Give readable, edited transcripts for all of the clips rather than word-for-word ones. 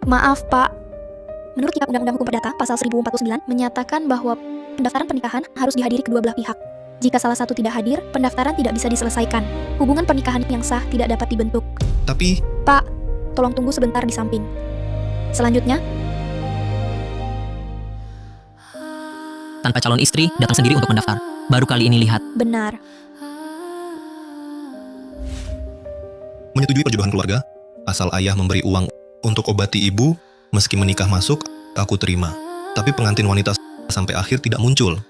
Maaf, Pak. Menurut Kitab Undang-Undang Hukum Perdata, Pasal 1049 menyatakan bahwa pendaftaran pernikahan harus dihadiri kedua belah pihak. Jika salah satu tidak hadir, pendaftaran tidak bisa diselesaikan. Hubungan pernikahan yang sah tidak dapat dibentuk. Tapi, Pak, tolong tunggu sebentar di samping. Selanjutnya, Tanpa calon istri, datang sendiri untuk mendaftar. Baru kali ini lihat. benar. menyetujui perjodohan keluarga, asal ayah memberi uang untuk obati ibu, meski menikah masuk, aku terima. Tapi pengantin wanita sampai akhir tidak muncul.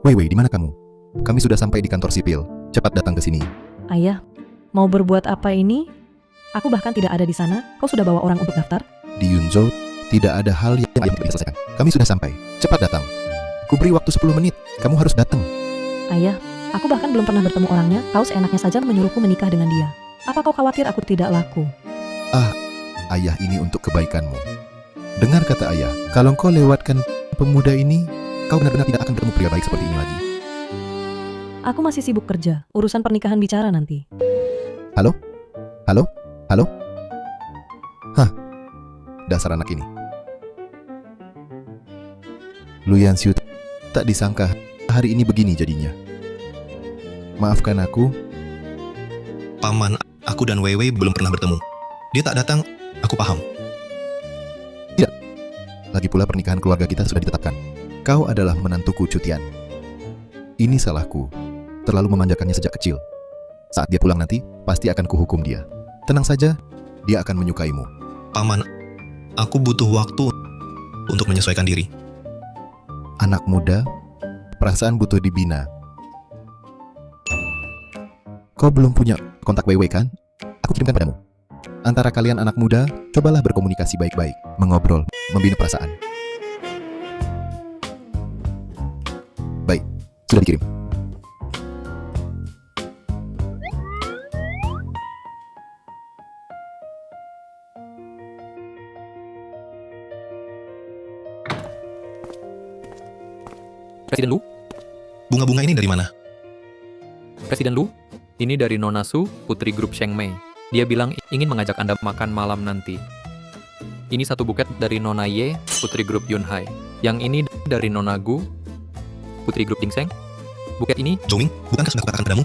Wei, di mana kamu? Kami sudah sampai di kantor sipil. Cepat datang ke sini. Ayah, mau berbuat apa ini? Aku bahkan tidak ada di sana. Kau sudah bawa orang untuk daftar? Di Yunzhou, tidak ada hal yang ayah tidak bisa selesaikan. Kami sudah sampai. Cepat datang. Kuberi waktu 10 menit. Kamu harus datang. Ayah, aku bahkan belum pernah bertemu orangnya. Kau seenaknya saja menyuruhku menikah dengan dia. Apa kau khawatir aku tidak laku? Ayah ini untuk kebaikanmu. Dengar kata ayah, kalau kau lewatkan pemuda ini, kau benar-benar tidak akan bertemu pria baik seperti ini lagi. Aku masih sibuk kerja. Urusan pernikahan bicara nanti. Halo? Halo? Halo? Hah, dasar anak ini. Lu Yanxiu tak disangka hari ini begini jadinya. Maafkan aku. Paman, aku dan Weiwei belum pernah bertemu. Dia tak datang, aku paham. Lagi pula pernikahan keluarga kita sudah ditetapkan. Kau adalah menantuku Cutian. Ini salahku. Terlalu memanjakannya sejak kecil. Saat dia pulang nanti, pasti akan kuhukum dia. Tenang saja, dia akan menyukaimu. Paman, aku butuh waktu untuk menyesuaikan diri. Anak muda, perasaan butuh dibina. Kau belum punya kontak Weiwei kan? Aku kirimkan padamu. Antara kalian anak muda, cobalah berkomunikasi baik-baik, mengobrol, membina perasaan. Baik, sudah dikirim. Presiden Lu? Bunga-bunga ini dari mana? Presiden Lu? Ini dari Nona Su, putri grup Sheng Mei. Dia bilang ingin mengajak Anda makan malam nanti. Ini satu buket dari Nona Ye, putri grup Yun Hai. Yang ini dari Nona Gu, putri grup Gingseng. Buket ini, Zhongming, bukankah sudah katakan padamu?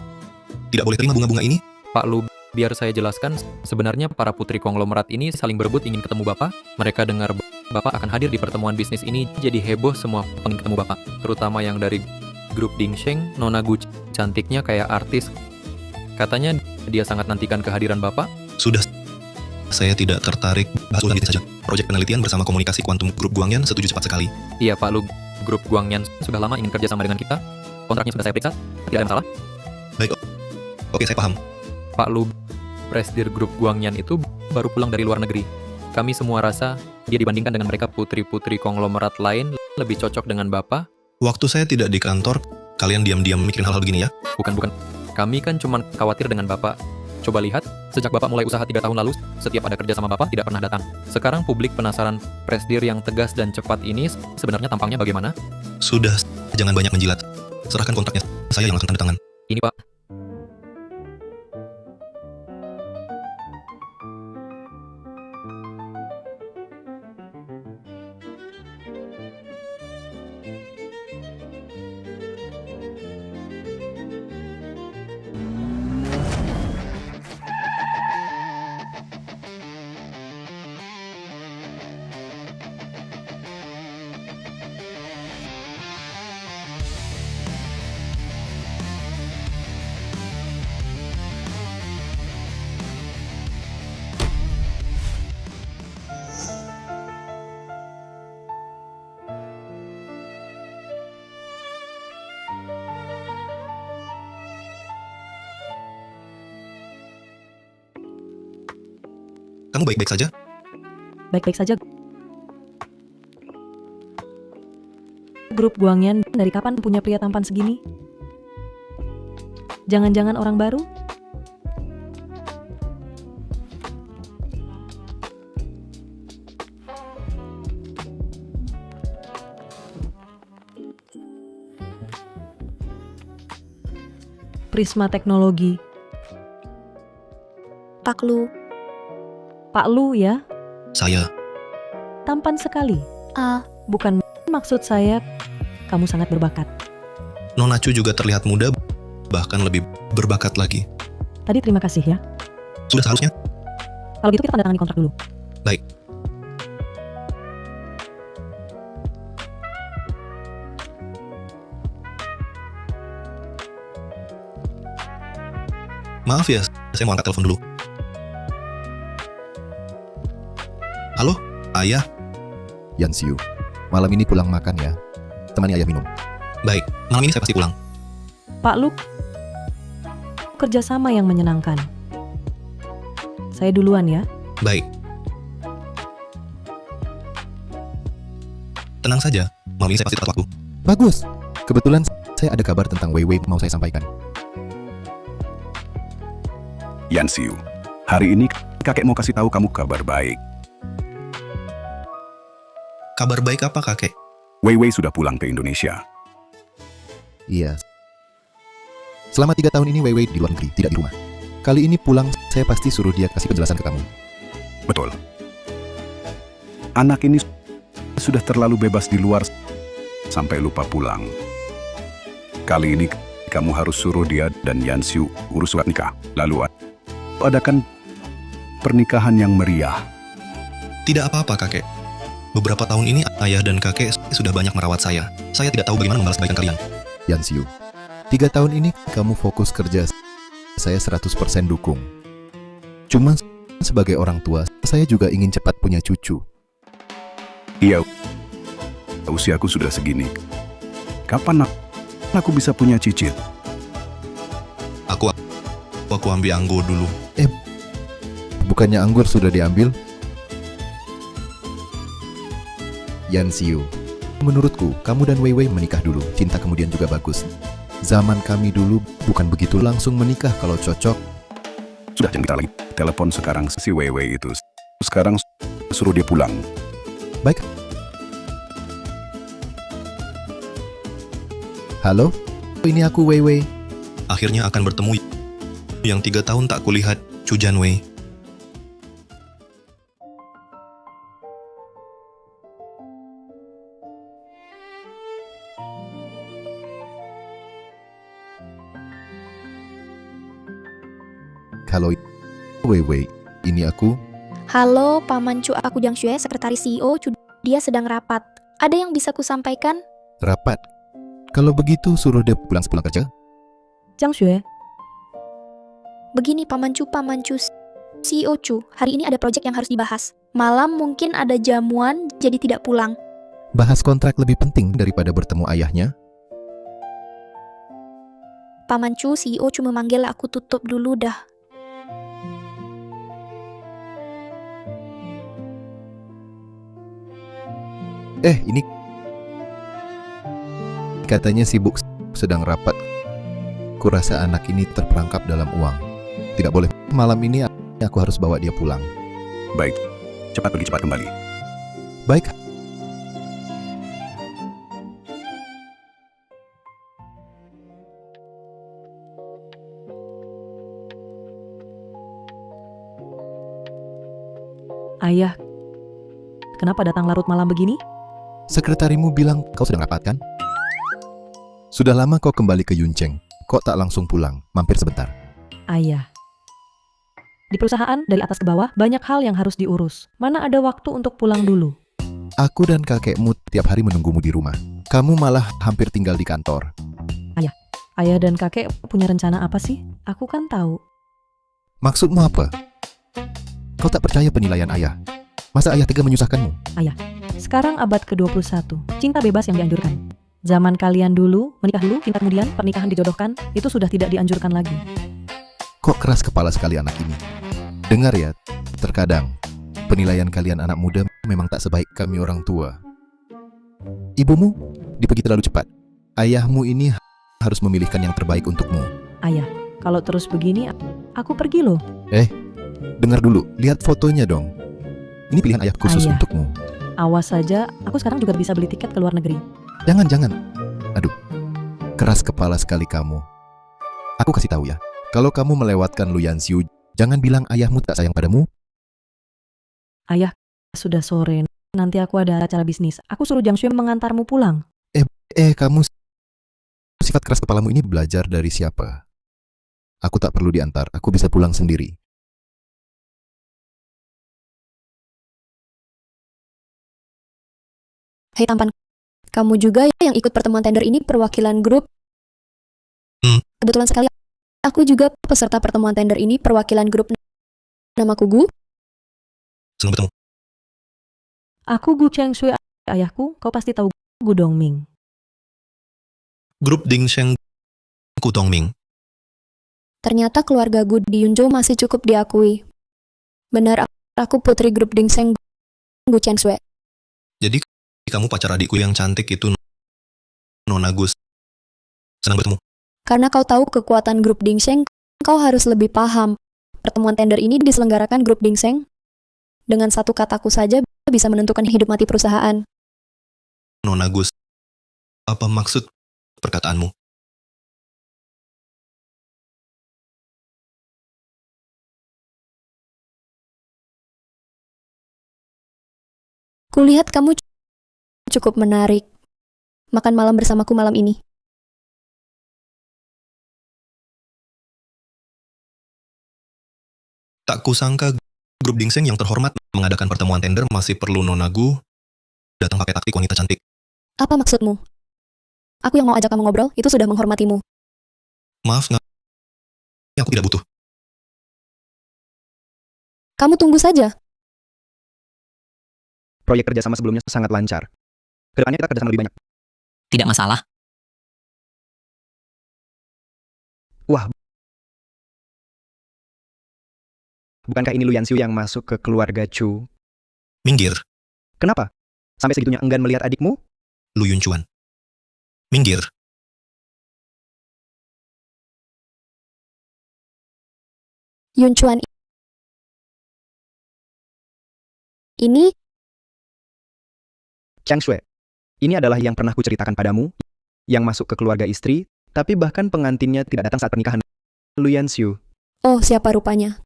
Tidak boleh terima bunga-bunga ini? Pak Lu, biar saya jelaskan, sebenarnya para putri konglomerat ini saling berebut ingin ketemu Bapak. Mereka dengar Bapak akan hadir di pertemuan bisnis ini, jadi heboh semua pengen ketemu Bapak. Terutama yang dari grup Dingsheng, Nona Gu cantiknya kayak artis. Katanya dia sangat nantikan kehadiran Bapak. Sudah, saya tidak tertarik. Bahas ulang gitu saja. Proyek penelitian bersama komunikasi kuantum grup Guangyan setuju cepat sekali. Iya Pak Lu, grup Guangyan sudah lama ingin kerja sama dengan kita. Kontraknya sudah saya periksa, tidak ada masalah. Baik, oke saya paham. Pak Lu, presidir grup Guangyan itu baru pulang dari luar negeri. Kami semua rasa dia dibandingkan dengan mereka putri-putri konglomerat lain lebih cocok dengan Bapak. Waktu saya tidak di kantor, kalian diam-diam mikirin hal-hal begini ya? Bukan. Kami kan cuma khawatir dengan Bapak. Coba lihat, sejak Bapak mulai usaha 3 tahun lalu, setiap ada kerja sama Bapak tidak pernah datang. Sekarang publik penasaran presidir yang tegas dan cepat ini sebenarnya tampangnya bagaimana? Sudah, jangan banyak menjilat. Serahkan kontraknya, saya yang akan tanda tangan. Ini Pak. Kamu baik-baik saja? Baik-baik saja. Grup Guangyan dari kapan punya pria tampan segini? Jangan-jangan orang baru? Prisma Teknologi. Pak Lu, Pak Lu ya, Saya, tampan sekali. ah, Bukan maksud saya, kamu sangat berbakat. Nona Chu juga terlihat muda, bahkan lebih berbakat lagi. Tadi terima kasih ya. Sudah seharusnya. Kalau gitu kita tanda tangani kontrak dulu. Baik. Maaf ya, saya mau angkat telepon dulu. Halo, Ayah. Yansiu, malam ini pulang makan ya. Temani ayah minum. Baik, malam ini saya pasti pulang. Pak Lu, kerjasama yang menyenangkan. Saya duluan ya. Baik. Tenang saja, malam ini saya pasti tepat waktu. Bagus. Kebetulan saya ada kabar tentang Wei Wei mau saya sampaikan. Yansiu, hari ini kakek mau kasih tahu kamu kabar baik. Kabar baik apa, kakek? Wei Wei sudah pulang ke Indonesia. Iya. Selama 3 tahun ini Wei Wei di luar negeri, tidak di rumah. Kali ini pulang, saya pasti suruh dia kasih penjelasan ke kamu. Betul. Anak ini sudah terlalu bebas di luar sampai lupa pulang. Kali ini kamu harus suruh dia dan Yansiu urus surat nikah. Lalu adakan pernikahan yang meriah. Tidak apa-apa, kakek. Beberapa tahun ini ayah dan kakek sudah banyak merawat saya. Saya tidak tahu bagaimana membalas kebaikan kalian. Yansiu, 3 tahun ini kamu fokus kerja. Saya 100% dukung. Cuma sebagai orang tua, saya juga ingin cepat punya cucu. Iya, usiaku sudah segini. Kapan aku bisa punya cicit? Aku ambil anggur dulu. Bukannya anggur sudah diambil? Yansiu, menurutku kamu dan Wei Wei menikah dulu. Cinta kemudian juga bagus. Zaman kami dulu bukan begitu langsung menikah kalau cocok. Sudah jangan kita lagi telepon sekarang si Wei Wei itu. Sekarang suruh dia pulang. Baik. Halo, ini aku Wei Wei. Akhirnya akan bertemu yang 3 tahun tak kulihat, Chu Janwei. Halo, Wei Wei. Ini aku. halo Paman Chu, aku Jiang Xue, sekretaris CEO Chu. Dia sedang rapat. Ada yang bisa kusampaikan? Rapat. Kalau begitu suruh dia pulang sepulang kerja. Jiang Xue, Begini Paman Chu, CEO Chu, hari ini ada proyek yang harus dibahas. Malam mungkin ada jamuan, jadi tidak pulang. Bahas kontrak lebih penting daripada bertemu ayahnya. Paman Chu, CEO Chu memanggil, aku tutup dulu dah. Ini katanya sibuk sedang rapat. Kurasa anak ini terperangkap dalam uang. Tidak boleh. Malam ini aku harus bawa dia pulang. Baik, cepat pergi cepat kembali. Baik. ayah, kenapa datang larut malam begini? Sekretarimu bilang kau sedang rapat kan? Sudah lama kau kembali ke Yunceng. Kok tak langsung pulang? Mampir sebentar. Ayah, di perusahaan dari atas ke bawah banyak hal yang harus diurus. Mana ada waktu untuk pulang dulu? Aku dan kakekmu tiap hari menunggumu di rumah. Kamu malah hampir tinggal di kantor. Ayah dan kakek punya rencana apa sih? Aku kan tahu. Maksudmu apa? Kau tak percaya penilaian ayah? Masa ayah tega menyusahkanmu? Sekarang abad ke-21, cinta bebas yang dianjurkan. Zaman kalian dulu, menikah dulu, cinta kemudian, pernikahan dijodohkan, itu sudah tidak dianjurkan lagi. Kok keras kepala sekali anak ini? Dengar ya, terkadang penilaian kalian anak muda memang tak sebaik kami orang tua. Ibumu dipergi terlalu cepat. Ayahmu ini harus memilihkan yang terbaik untukmu. Ayah, kalau terus begini, aku pergi loh. Dengar dulu, lihat fotonya dong. Ini pilihan ayah khusus Ayah. untukmu. Awas saja, aku sekarang juga bisa beli tiket ke luar negeri. Jangan. Aduh, keras kepala sekali kamu. Aku kasih tahu ya, kalau kamu melewatkan Lu Yanxiu, jangan bilang ayahmu tak sayang padamu. Ayah, sudah sore. Nanti aku ada acara bisnis. Aku suruh Jiang Shui mengantarmu pulang. Kamu sifat keras kepalamu ini belajar dari siapa? Aku tak perlu diantar, aku bisa pulang sendiri. Hei tampan, kamu juga yang ikut pertemuan tender ini perwakilan grup? Kebetulan sekali, aku juga peserta pertemuan tender ini perwakilan grup. Namaku Gu. Senang bertemu. Aku Gu Cheng Shui, ayahku. Kau pasti tahu Gu Dongming. Grup Dingsheng Kutongming. Ternyata keluarga Gu di Yunzhou masih cukup diakui. Benar, aku putri grup Dingseng Gu Chen Shui. Jadi kamu pacar adikku yang cantik itu, Nona Gus. Senang bertemu. Karena kau tahu kekuatan grup Dingseng, kau harus lebih paham. Pertemuan tender ini diselenggarakan grup Dingseng. Dengan satu kataku saja bisa menentukan hidup mati perusahaan. Nona Gus, apa maksud perkataanmu? Kulihat kamu cukup menarik. Makan malam bersamaku malam ini. Tak kusangka grup Dingseng yang terhormat mengadakan pertemuan tender masih perlu Nona Gu datang pakai taktik wanita cantik. Apa maksudmu? Aku yang mau ajak kamu ngobrol, itu sudah menghormatimu. Maaf, aku tidak butuh. Kamu tunggu saja. Proyek kerjasama sebelumnya sangat lancar. Kedepannya kita kerjasama lebih banyak. Tidak masalah. Wah. Bukankah ini Lu Yanxiu yang masuk ke keluarga Chu? Minggir, Kenapa? Sampai segitunya enggan melihat adikmu? Lu Yunchuan. Minggir. Yunchuan ini Chang Shui. Ini adalah yang pernah kuceritakan padamu, yang masuk ke keluarga istri, tapi bahkan pengantinnya tidak datang saat pernikahan. Lu Yanxiu. Oh, siapa rupanya?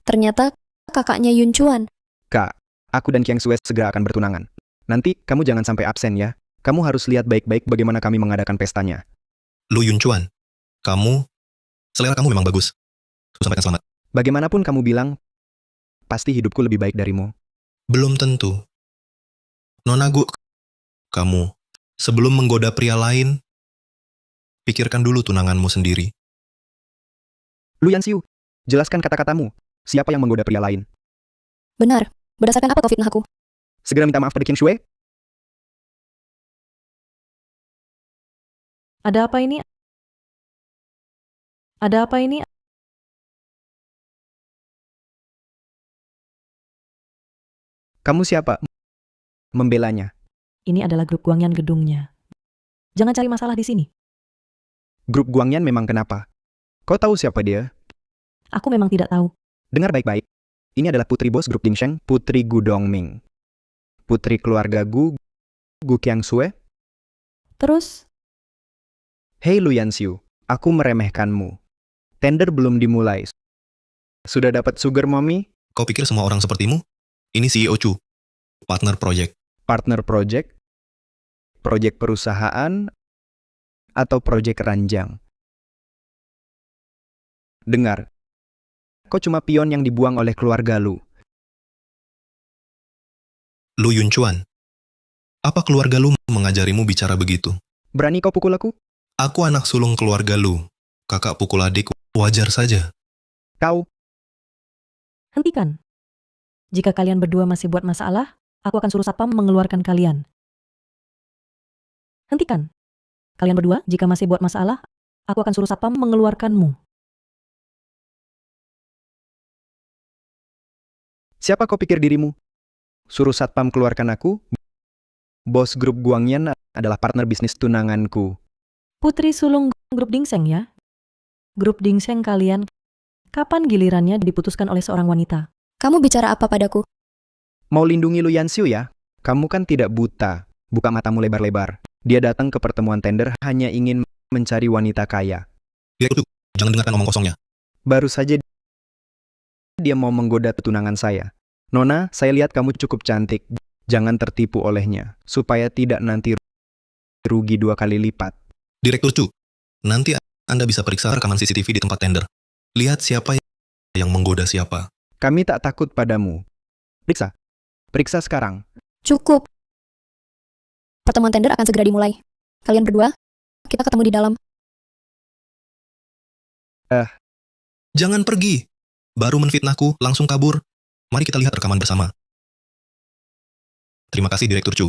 Ternyata kakaknya Yunchuan. Kak, aku dan Chang Shui segera akan bertunangan. Nanti kamu jangan sampai absen ya. Kamu harus lihat baik-baik bagaimana kami mengadakan pestanya. Lu Yunchuan, selera kamu memang bagus. Aku sampaikan selamat. Bagaimanapun kamu bilang, pasti hidupku lebih baik darimu. Belum tentu. Nona Gu, kamu, sebelum menggoda pria lain, pikirkan dulu tunanganmu sendiri. Lu Yanxiu, jelaskan kata-katamu. Siapa yang menggoda pria lain? Benar. Berdasarkan apa kau fitnah aku? Segera minta maaf pada Chang Shui. Ada apa ini? Ada apa ini? Kamu siapa? Membelanya. Ini adalah grup Guangyan gedungnya. Jangan cari masalah di sini. Grup Guangyan memang kenapa? Kau tahu siapa dia? Aku memang tidak tahu. Dengar baik-baik. Ini adalah putri bos grup Dingsheng, Putri Gu Dongming. Putri keluarga Gu Qiang Shui. Terus, Hei Lu Yanxiu, aku meremehkanmu. Tender belum dimulai. Sudah dapat sugar mommy? Kau pikir semua orang sepertimu? Ini CEO Chu, partner project. Partner project? Project perusahaan? Atau project ranjang? Dengar, kau cuma pion yang dibuang oleh keluarga Lu. Lu Yunchuan, apa keluarga lu mengajarimu bicara begitu? Berani kau pukul aku? Aku anak sulung keluarga lu. Kakak pukul adik, wajar saja. Kau, hentikan. Jika kalian berdua masih buat masalah, aku akan suruh satpam mengeluarkan kalian. Hentikan. Kalian berdua, jika masih buat masalah, aku akan suruh satpam mengeluarkanmu. siapa kau pikir dirimu? Suruh satpam keluarkan aku? Bos grup Guangyan adalah partner bisnis tunanganku. Putri sulung grup Dingseng ya? Grup Dingseng kalian, kapan gilirannya diputuskan oleh seorang wanita? Kamu bicara apa padaku? Mau lindungi Lu Yanxiu ya? Kamu kan tidak buta. Buka matamu lebar-lebar. Dia datang ke pertemuan tender hanya ingin mencari wanita kaya. Dia itu Jangan dengarkan omong kosongnya. Baru saja dia mau menggoda tunangan saya. Nona, saya lihat kamu cukup cantik. Jangan tertipu olehnya, supaya tidak nanti rugi 2 kali lipat. Direktur Chu, nanti Anda bisa periksa rekaman CCTV di tempat tender. Lihat siapa yang menggoda siapa. Kami tak takut padamu. Periksa. Periksa sekarang. Cukup. Pertemuan tender akan segera dimulai. Kalian berdua, kita ketemu di dalam. Jangan pergi. Baru menfitnahku, langsung kabur. Mari kita lihat rekaman bersama. Terima kasih, Direktur Chu.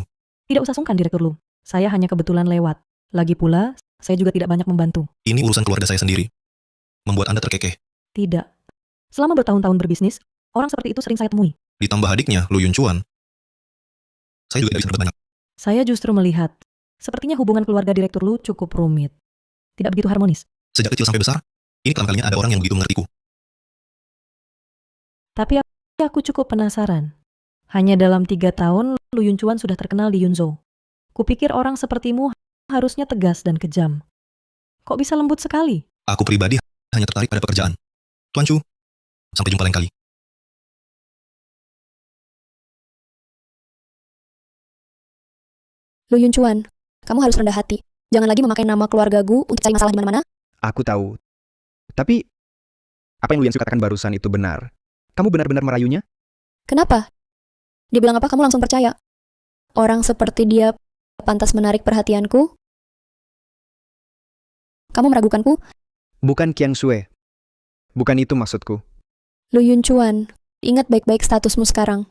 Tidak usah sungkan, Direktur Lu. Saya hanya kebetulan lewat. Lagi pula, saya juga tidak banyak membantu. Ini urusan keluarga saya sendiri. Membuat Anda terkekeh. Tidak. Selama bertahun-tahun berbisnis, orang seperti itu sering saya temui. Ditambah adiknya, Lu Yun Chuan. Saya juga tidak bisa berbuat banyak. Saya justru melihat, sepertinya hubungan keluarga Direktur Lu cukup rumit. Tidak begitu harmonis. Sejak kecil sampai besar, ini pertama kalinya ada orang yang begitu mengertiku. Tapi aku cukup penasaran. Hanya dalam 3 tahun, Lu Yun Chuan sudah terkenal di Yunzhou. Kupikir orang sepertimu harusnya tegas dan kejam. Kok bisa lembut sekali? Aku pribadi hanya tertarik pada pekerjaan. Tuan Chu, sampai jumpa lain kali. Lu Yun Chuan, kamu harus rendah hati. Jangan lagi memakai nama keluarga Gu untuk cari masalah di mana-mana. Aku tahu. Tapi, apa yang Lu Yansu katakan barusan itu benar. Kamu benar-benar merayunya? Kenapa? Dia bilang apa kamu langsung percaya? Orang seperti dia pantas menarik perhatianku? Kamu meragukanku? Bukan Qiang Shui. Bukan itu maksudku. Lu Yun Chuan, ingat baik-baik statusmu sekarang.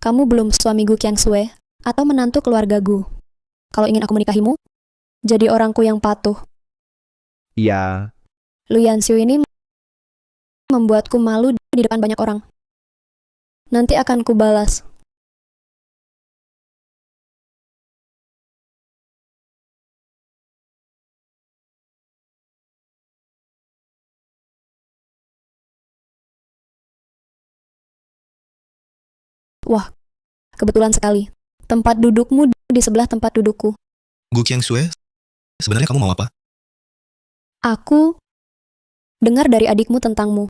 Kamu belum suami Gu Qiang Shui atau menantu keluarga Gu. Kalau ingin aku menikahimu, jadi orangku yang patuh. Ya, Lu Yanxiu ini membuatku malu di depan banyak orang. Nanti akan kubalas. Wah, kebetulan sekali. Tempat dudukmu di sebelah tempat dudukku. Gu Qiang Shui, sebenarnya kamu mau apa? Aku dengar dari adikmu tentangmu.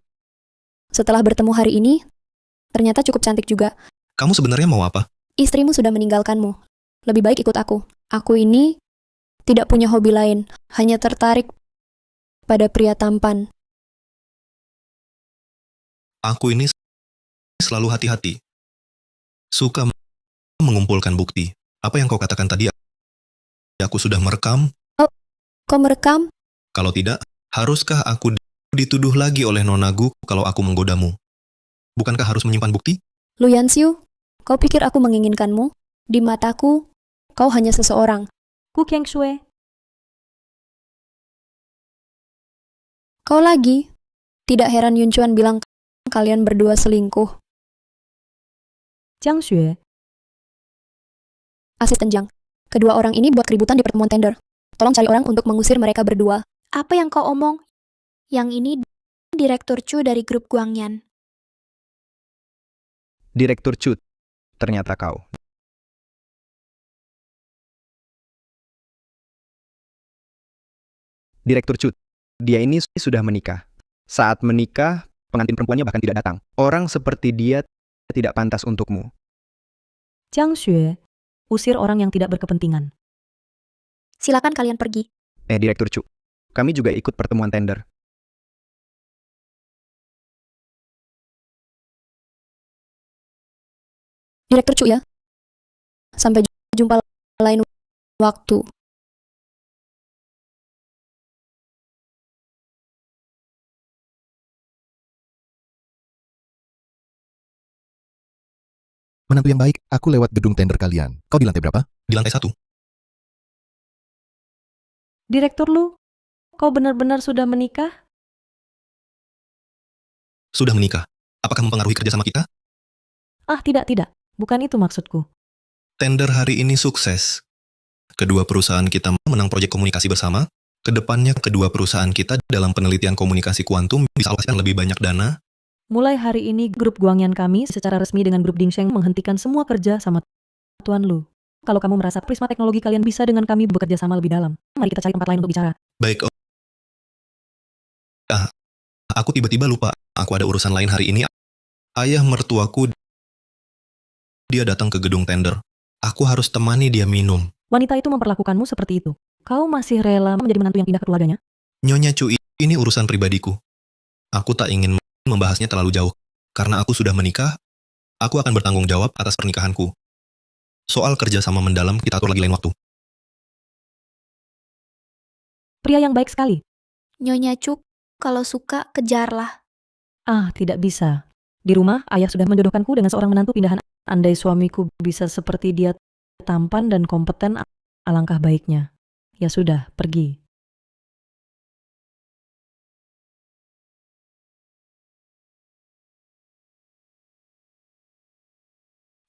Setelah bertemu hari ini, ternyata cukup cantik juga. Kamu sebenarnya mau apa? Istrimu sudah meninggalkanmu. Lebih baik ikut aku. Aku ini tidak punya hobi lain, hanya tertarik pada pria tampan. Aku ini selalu hati-hati. Suka mengumpulkan bukti. Apa yang kau katakan tadi? Aku sudah merekam. Kau merekam? Kalau tidak, haruskah aku dituduh lagi oleh Nona Gu kalau aku menggodamu? Bukankah harus menyimpan bukti? Lu Yanxiu, kau pikir aku menginginkanmu? Di mataku, kau hanya seseorang. Gu Qiang Shui, Kau lagi? Tidak heran Yun Chuan bilang kalian berdua selingkuh. Jiang Xue, Asisten Jiang. Kedua orang ini buat keributan di pertemuan tender. Tolong cari orang untuk mengusir mereka berdua. Apa yang kau omong? Yang ini Direktur Chu dari grup Guangyan. Direktur Chu. Ternyata kau. Direktur Chu. Dia ini sudah menikah. Saat menikah, pengantin perempuannya bahkan tidak datang. Orang seperti dia tidak pantas untukmu. Jiang Xue, usir orang yang tidak berkepentingan. Silakan kalian pergi. Direktur Chu. Kami juga ikut pertemuan tender. Direktur Chu ya. Sampai jumpa lain waktu. Menantu yang baik, aku lewat gedung tender kalian. Kau di lantai berapa? Di lantai 1. Direktur Lu, kau benar-benar sudah menikah? Sudah menikah. Apakah mempengaruhi kerjasama kita? Ah, tidak. Bukan itu maksudku. Tender hari ini sukses. Kedua perusahaan kita menang proyek komunikasi bersama. Kedepannya kedua perusahaan kita dalam penelitian komunikasi kuantum bisa alokasikan lebih banyak dana. Mulai hari ini, grup Guangyan kami secara resmi dengan grup Dingsheng menghentikan semua kerja sama Tuan Lu. Kalau kamu merasa prisma teknologi kalian bisa dengan kami bekerja sama lebih dalam, mari kita cari tempat lain untuk bicara. Baik, Aku tiba-tiba lupa, aku ada urusan lain hari ini. Ayah mertuaku, dia datang ke gedung tender. Aku harus temani dia minum. Wanita itu memperlakukanmu seperti itu. Kau masih rela menjadi menantu yang pindah ke keluarganya? Nyonya Cu, ini urusan pribadiku. Aku tak ingin membahasnya terlalu jauh. Karena aku sudah menikah, aku akan bertanggung jawab atas pernikahanku. Soal kerja sama mendalam kita atur lagi lain waktu. Pria yang baik sekali. Nyonya Cuk, kalau suka, kejarlah. Ah, tidak bisa. Di rumah, ayah sudah menjodohkanku dengan seorang menantu pindahan. Andai suamiku bisa seperti dia, tampan dan kompeten, alangkah baiknya. Ya sudah, pergi.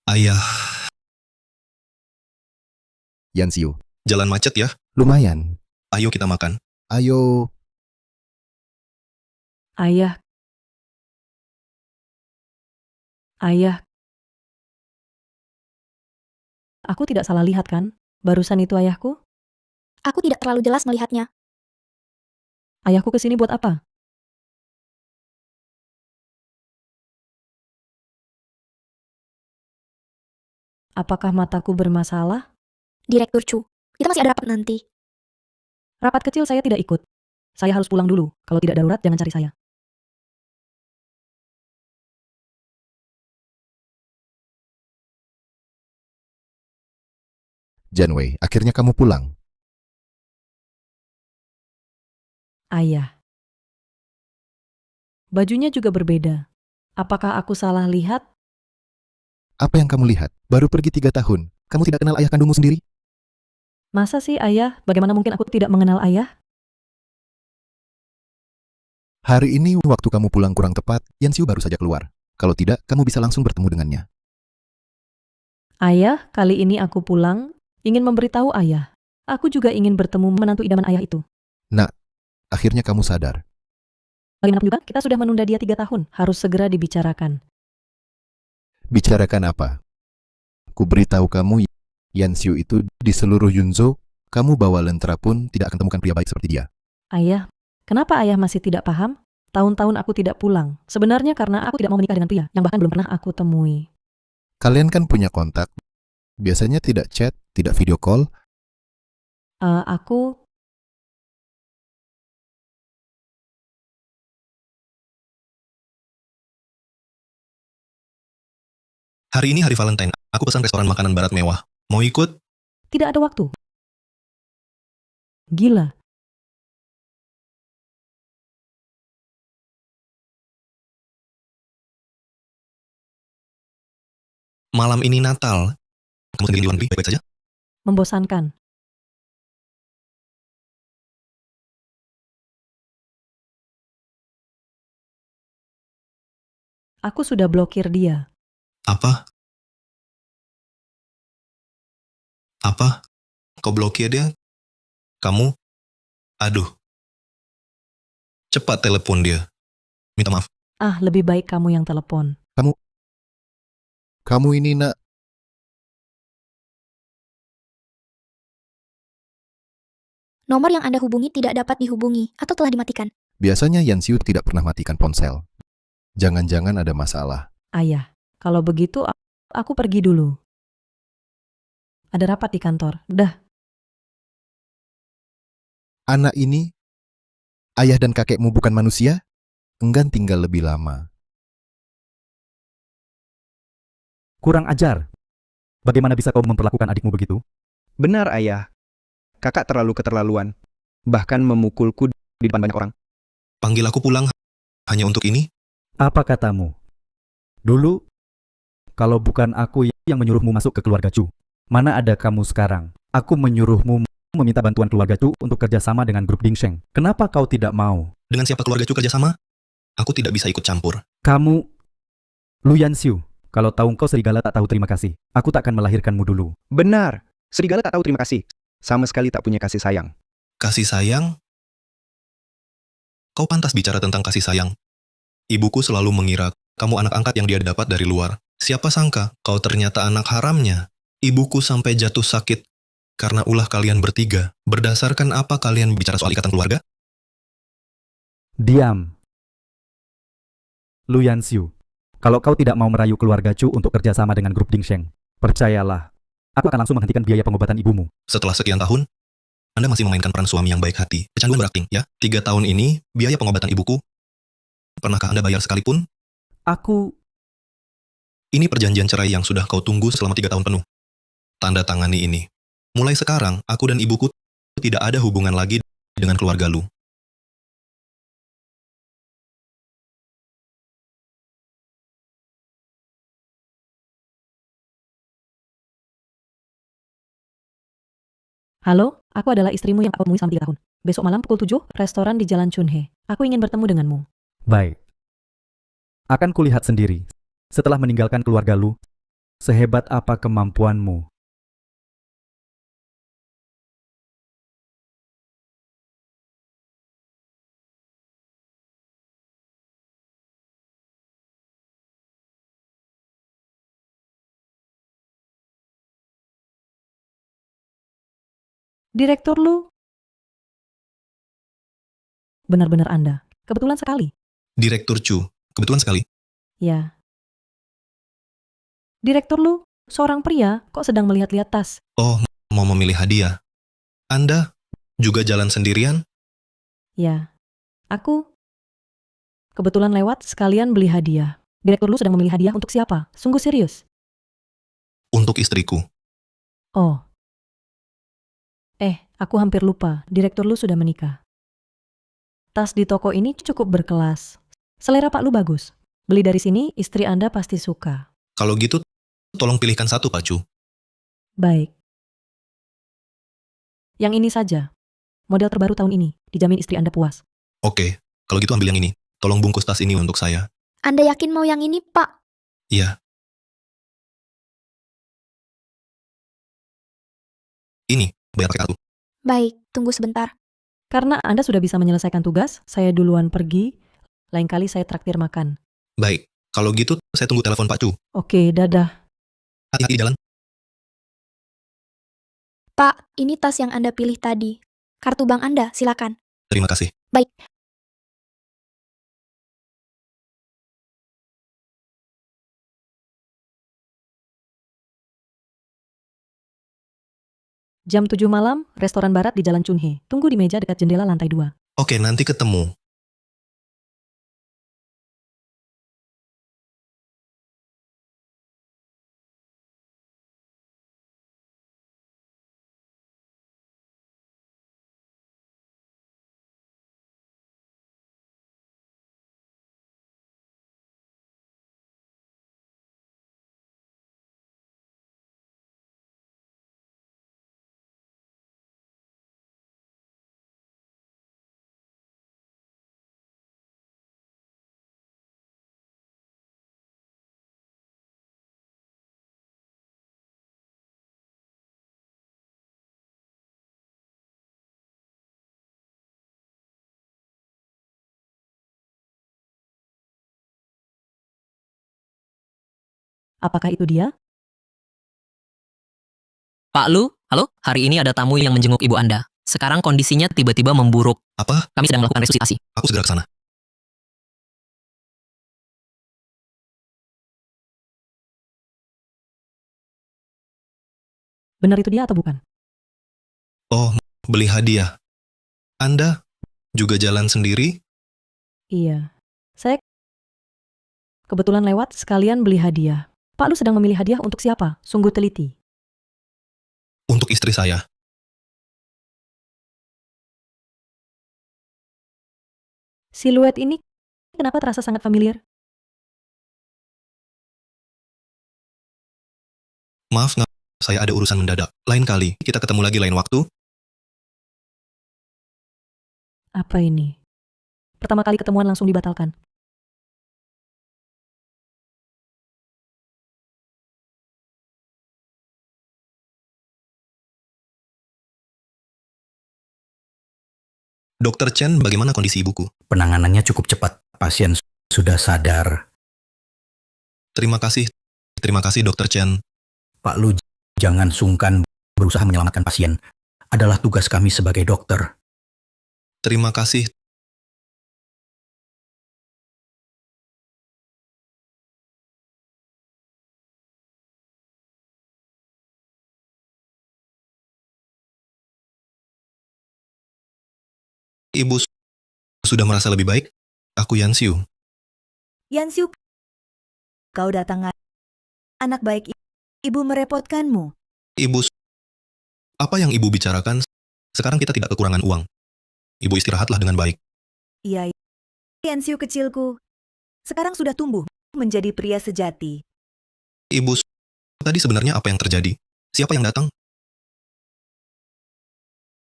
Ayah, Yansiu, jalan macet ya? lumayan. Ayo kita makan. Ayo, Ayah. Ayah. Aku tidak salah lihat kan? Barusan itu ayahku? Aku tidak terlalu jelas melihatnya. Ayahku kesini buat apa? Apakah mataku bermasalah? Direktur Chu, kita masih ada rapat nanti. Rapat kecil saya tidak ikut. Saya harus pulang dulu. Kalau tidak darurat, jangan cari saya. Janwei, akhirnya kamu pulang. Ayah. Bajunya juga berbeda. Apakah aku salah lihat? Apa yang kamu lihat? Baru pergi 3 tahun. Kamu tidak kenal ayah kandungmu sendiri? Masa sih ayah? Bagaimana mungkin aku tidak mengenal ayah? Hari ini waktu kamu pulang kurang tepat, Yansiu baru saja keluar. Kalau tidak, kamu bisa langsung bertemu dengannya. Ayah, kali ini aku pulang, ingin memberitahu ayah. Aku juga ingin bertemu menantu idaman ayah itu. Nak, akhirnya kamu sadar. Bagaimanapun juga, kita sudah menunda dia 3 tahun. Harus segera dibicarakan. Bicarakan apa? Ku beritahu kamu, Yansiu itu di seluruh Yunzhou, kamu bawa lentera pun tidak akan temukan pria baik seperti dia. Ayah, kenapa ayah masih tidak paham? Tahun-tahun aku tidak pulang. Sebenarnya karena aku tidak mau menikah dengan pria yang bahkan belum pernah aku temui. Kalian kan punya kontak. Biasanya tidak chat, tidak video call. Aku... Hari ini hari Valentine. Aku pesan restoran makanan barat mewah. Mau ikut? Tidak ada waktu. Gila. Malam ini Natal. Kamu sendiri di luar negeri, baik-baik saja? Membosankan. Aku sudah blokir dia. Apa? Apa? Kau blokir dia? Kamu? Aduh. Cepat telepon dia. Minta maaf. Ah, lebih baik kamu yang telepon. Kamu ini, nak, Nomor yang Anda hubungi tidak dapat dihubungi atau telah dimatikan. biasanya Yansiu tidak pernah matikan ponsel. Jangan-jangan ada masalah. Ayah, kalau begitu aku pergi dulu. Ada rapat di kantor. Dah. Anak ini, ayah dan kakekmu bukan manusia? Enggan tinggal lebih lama. Kurang ajar. Bagaimana bisa kau memperlakukan adikmu begitu? Benar, ayah. Kakak terlalu keterlaluan. Bahkan memukulku di depan banyak orang. Panggil aku pulang hanya untuk ini? Apa katamu? Dulu, kalau bukan aku yang menyuruhmu masuk ke keluarga Chu, mana ada kamu sekarang? Aku menyuruhmu meminta bantuan keluarga Chu untuk kerjasama dengan grup Dingsheng. Kenapa kau tidak mau? Dengan siapa keluarga Cu kerjasama? Aku tidak bisa ikut campur. Kamu, Lu Yanxiu, kalau tahu kau serigala tak tahu terima kasih. Aku tak akan melahirkanmu dulu. Benar. Serigala tak tahu terima kasih. Sama sekali tak punya kasih sayang. Kasih sayang? Kau pantas bicara tentang kasih sayang. Ibuku selalu mengira kamu anak angkat yang dia dapat dari luar. Siapa sangka kau ternyata anak haramnya. Ibuku sampai jatuh sakit karena ulah kalian bertiga. Berdasarkan apa kalian bicara soal ikatan keluarga? Diam. Lu Yanxiu, kalau kau tidak mau merayu keluarga Chu untuk kerjasama dengan grup Dingsheng, percayalah, aku akan langsung menghentikan biaya pengobatan ibumu. Setelah sekian tahun, Anda masih memainkan peran suami yang baik hati. Kecanduan berakting, ya? 3 tahun ini, biaya pengobatan ibuku, pernahkah Anda bayar sekalipun? Aku... Ini perjanjian cerai yang sudah kau tunggu selama 3 tahun penuh. Tanda tangani ini. Mulai sekarang, aku dan ibuku tidak ada hubungan lagi dengan keluarga Lu. Halo, aku adalah istrimu yang aku temui selama 3 tahun. Besok malam pukul 7, restoran di Jalan Chunhe. Aku ingin bertemu denganmu. Baik. Akan kulihat sendiri, setelah meninggalkan keluarga Lu, sehebat apa kemampuanmu. Direktur Lu? Benar-benar Anda. Kebetulan sekali. Direktur Chu, kebetulan sekali. Ya. Direktur Lu, seorang pria kok sedang melihat-lihat tas. Oh, mau memilih hadiah. Anda juga jalan sendirian? Ya. Aku kebetulan lewat sekalian beli hadiah. Direktur Lu sedang memilih hadiah untuk siapa? Sungguh serius. Untuk istriku. Oh. Aku hampir lupa. Direktur Lu sudah menikah. Tas di toko ini cukup berkelas. Selera Pak Lu bagus. Beli dari sini, istri Anda pasti suka. Kalau gitu, tolong pilihkan satu, Pak Chu. Baik. Yang ini saja. Model terbaru tahun ini. Dijamin istri Anda puas. Oke, kalau gitu ambil yang ini. Tolong bungkus tas ini untuk saya. Anda yakin mau yang ini, Pak? Iya. Ini, bayar pakai kartu. Baik, tunggu sebentar. Karena Anda sudah bisa menyelesaikan tugas, saya duluan pergi. Lain kali saya traktir makan. Baik, kalau gitu saya tunggu telepon Pak Chu. Oke, dadah. Hati-hati di jalan. Pak, ini tas yang Anda pilih tadi. Kartu bank Anda, silakan. Terima kasih. Baik. Jam 7 malam, restoran barat di Jalan Chunhe. Tunggu di meja dekat jendela lantai 2. Oke, nanti ketemu. Apakah itu dia? Pak Lu, halo? Hari ini ada tamu yang menjenguk ibu Anda. Sekarang kondisinya tiba-tiba memburuk. Apa? Kami sedang melakukan resusitasi. Aku segera ke sana. Benar itu dia atau bukan? Oh, beli hadiah. Anda juga jalan sendiri? Iya. Saya kebetulan lewat sekalian beli hadiah. Pak Lu sedang memilih hadiah untuk siapa? Sungguh teliti. Untuk istri saya. Siluet ini kenapa terasa sangat familiar? Maaf, saya ada urusan mendadak. Lain kali, kita ketemu lagi lain waktu. Apa ini? Pertama kali ketemuan langsung dibatalkan. Dokter Chen, bagaimana kondisi ibuku? Penanganannya cukup cepat. Pasien sudah sadar. Terima kasih. Terima kasih, Dokter Chen. Pak Lu, jangan sungkan berusaha menyelamatkan pasien. Adalah tugas kami sebagai dokter. Terima kasih, Ibu sudah merasa lebih baik? Aku Yansiu. Yansiu, kau datang, anak baik. Ibu merepotkanmu. Ibu, apa yang ibu bicarakan? Sekarang kita tidak kekurangan uang. Ibu istirahatlah dengan baik. Iya, Yansiu kecilku. Sekarang sudah tumbuh menjadi pria sejati. Ibu, tadi sebenarnya apa yang terjadi? Siapa yang datang?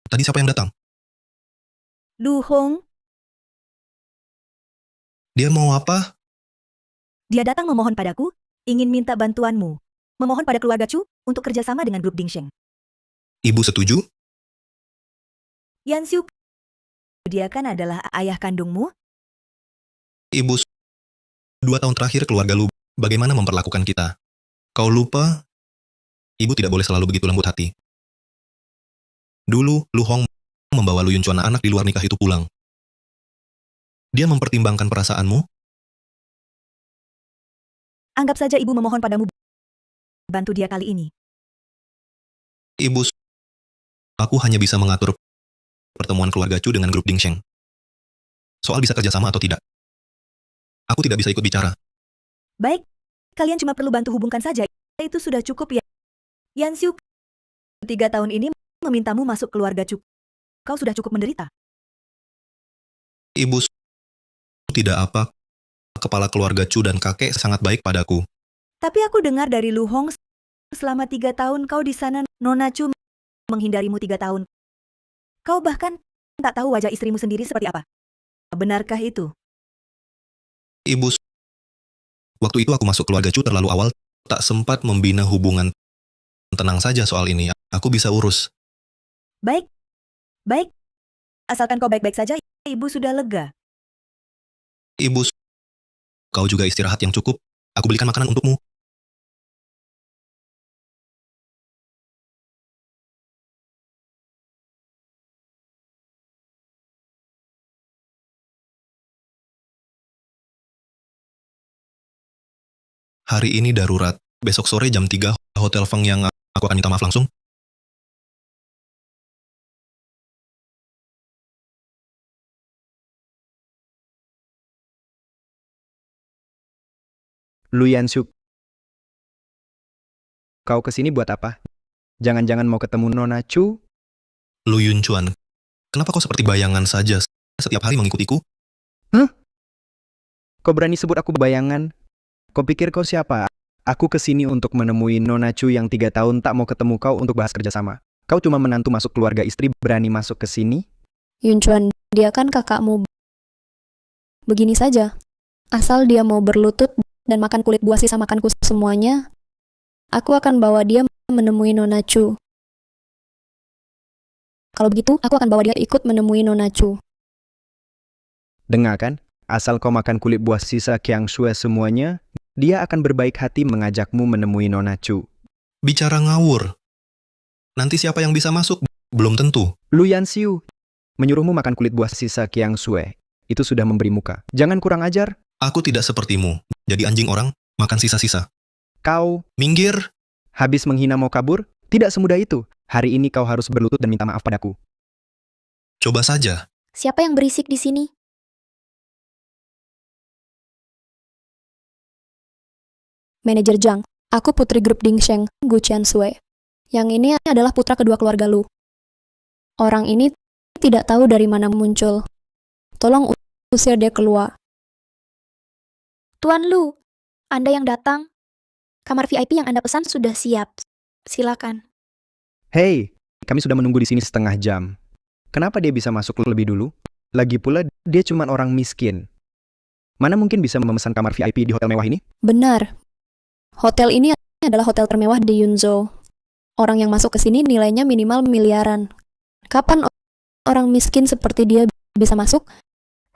Tadi siapa yang datang? Lu Hong, Dia mau apa? dia datang memohon padaku, ingin minta bantuanmu. Memohon pada keluarga Chu untuk kerjasama dengan grup Dingsheng. Ibu setuju? Yansiu, dia kan adalah ayah kandungmu. Ibu, 2 tahun terakhir keluarga Lu bagaimana memperlakukan kita? Kau lupa? Ibu tidak boleh selalu begitu lembut hati. Dulu, Lu Hong membawa Lu Yunchuan anak di luar nikah itu pulang. Dia mempertimbangkan perasaanmu. Anggap saja ibu memohon padamu bantu dia kali ini. Ibu, aku hanya bisa mengatur pertemuan keluarga Chu dengan grup Dingsheng. Soal bisa kerjasama atau tidak. Aku tidak bisa ikut bicara. Baik, kalian cuma perlu bantu hubungkan saja. Itu sudah cukup ya. Yansiu, 3 tahun ini memintamu masuk keluarga Chu. Kau sudah cukup menderita. Ibu, tidak apa. Kepala keluarga Chu dan kakek sangat baik padaku. Tapi aku dengar dari Lu Hong, selama 3 tahun kau di sana, Nona Chu menghindarimu 3 tahun. Kau bahkan tak tahu wajah istrimu sendiri seperti apa. Benarkah itu? Ibu, waktu itu aku masuk keluarga Chu terlalu awal, tak sempat membina hubungan. Tenang saja soal ini, aku bisa urus. Baik, baik. Asalkan kau baik-baik saja, ibu sudah lega. Ibu, kau juga istirahat yang cukup. Aku belikan makanan untukmu. Hari ini darurat. Besok sore jam 3, Hotel Feng yang aku akan minta maaf langsung. Lu Yansiu, kau kesini buat apa? Jangan-jangan mau ketemu Nona Chu? Lu Yunchuan, kenapa kau seperti bayangan saja setiap hari mengikutiku? Kau berani sebut aku bayangan? Kau pikir kau siapa? Aku kesini untuk menemui Nona Chu yang 3 tahun tak mau ketemu kau untuk bahas kerjasama. Kau cuma menantu masuk keluarga istri berani masuk ke sini? Yunchuan, dia kan kakakmu. Begini saja. Asal dia mau berlutut dan makan kulit buah sisa makanku semuanya, aku akan bawa dia menemui Nona Chu. Kalau begitu, aku akan bawa dia ikut menemui Nona Chu. Dengar kan? Asal kau makan kulit buah sisa Kiang Shue semuanya, dia akan berbaik hati mengajakmu menemui Nona Chu. Bicara ngawur. Nanti siapa yang bisa masuk? Belum tentu. Lu Yansiu, menyuruhmu makan kulit buah sisa Kiang Shue. Itu sudah memberi muka. Jangan kurang ajar. Aku tidak sepertimu. Jadi anjing orang, makan sisa-sisa. Kau Minggir. habis menghina mau kabur? Tidak semudah itu. Hari ini kau harus berlutut dan minta maaf padaku. Coba saja. Siapa yang berisik di sini? Manajer Zhang, aku putri grup Dingsheng, Gu Qiansui. Yang ini adalah putra kedua keluarga Lu. Orang ini tidak tahu dari mana muncul. Tolong usir dia keluar. Tuan Lu, Anda yang datang. Kamar VIP yang Anda pesan sudah siap. Silakan. Hei, kami sudah menunggu di sini setengah jam. Kenapa dia bisa masuk lebih dulu? Lagi pula, dia cuma orang miskin. Mana mungkin bisa memesan kamar VIP di hotel mewah ini? Benar. Hotel ini adalah hotel termewah di Yunzhou. Orang yang masuk ke sini nilainya minimal miliaran. Kapan orang miskin seperti dia bisa masuk?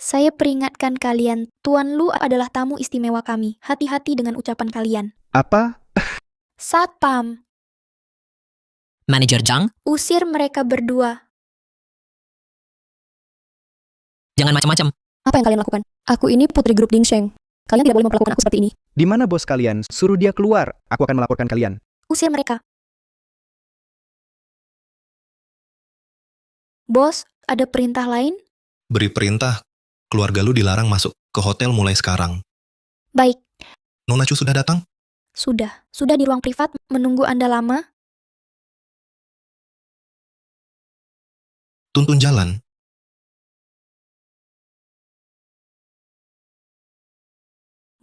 Saya peringatkan kalian, Tuan Lu adalah tamu istimewa kami. Hati-hati dengan ucapan kalian. Apa? Satpam, Manajer Zhang, usir mereka berdua. jangan macam-macam. Apa yang kalian lakukan? Aku ini putri grup Dingsheng. Kalian tidak boleh memperlakukan aku seperti ini. Di mana bos kalian? Suruh dia keluar. Aku akan melaporkan kalian. Usir mereka. Bos, ada perintah lain? Beri perintah, keluarga lu dilarang masuk ke hotel mulai sekarang. Baik, Nona Chu sudah datang? sudah di ruang privat menunggu Anda lama. Tuntun jalan.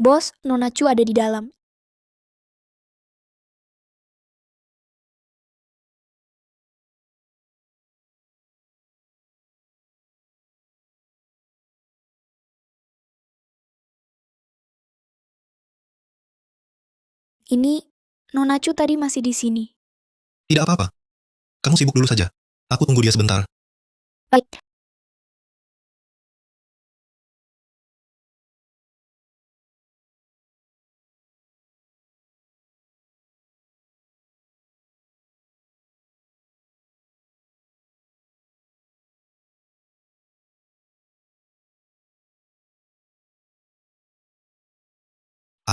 Bos, Nona Chu ada di dalam. Ini, Nona Chu tadi masih di sini. Tidak apa-apa. Kamu sibuk dulu saja. Aku tunggu dia sebentar. Baik,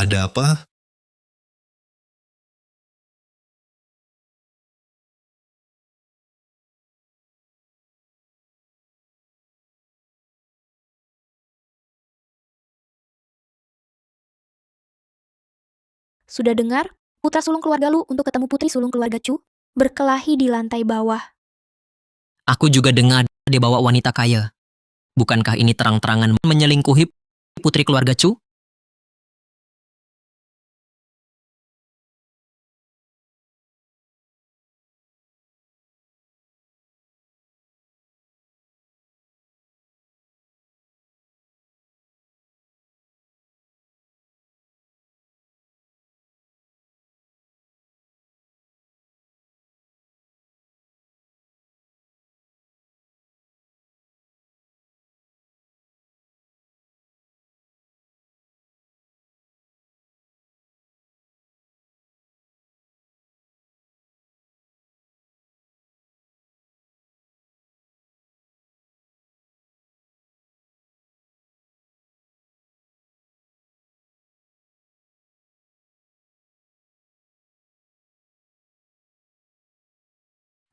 Ada apa? sudah dengar? Putra sulung keluarga Lu untuk ketemu putri sulung keluarga Chu berkelahi di lantai bawah. Aku juga dengar dia bawa wanita kaya. Bukankah ini terang-terangan menyelingkuhi putri keluarga Chu?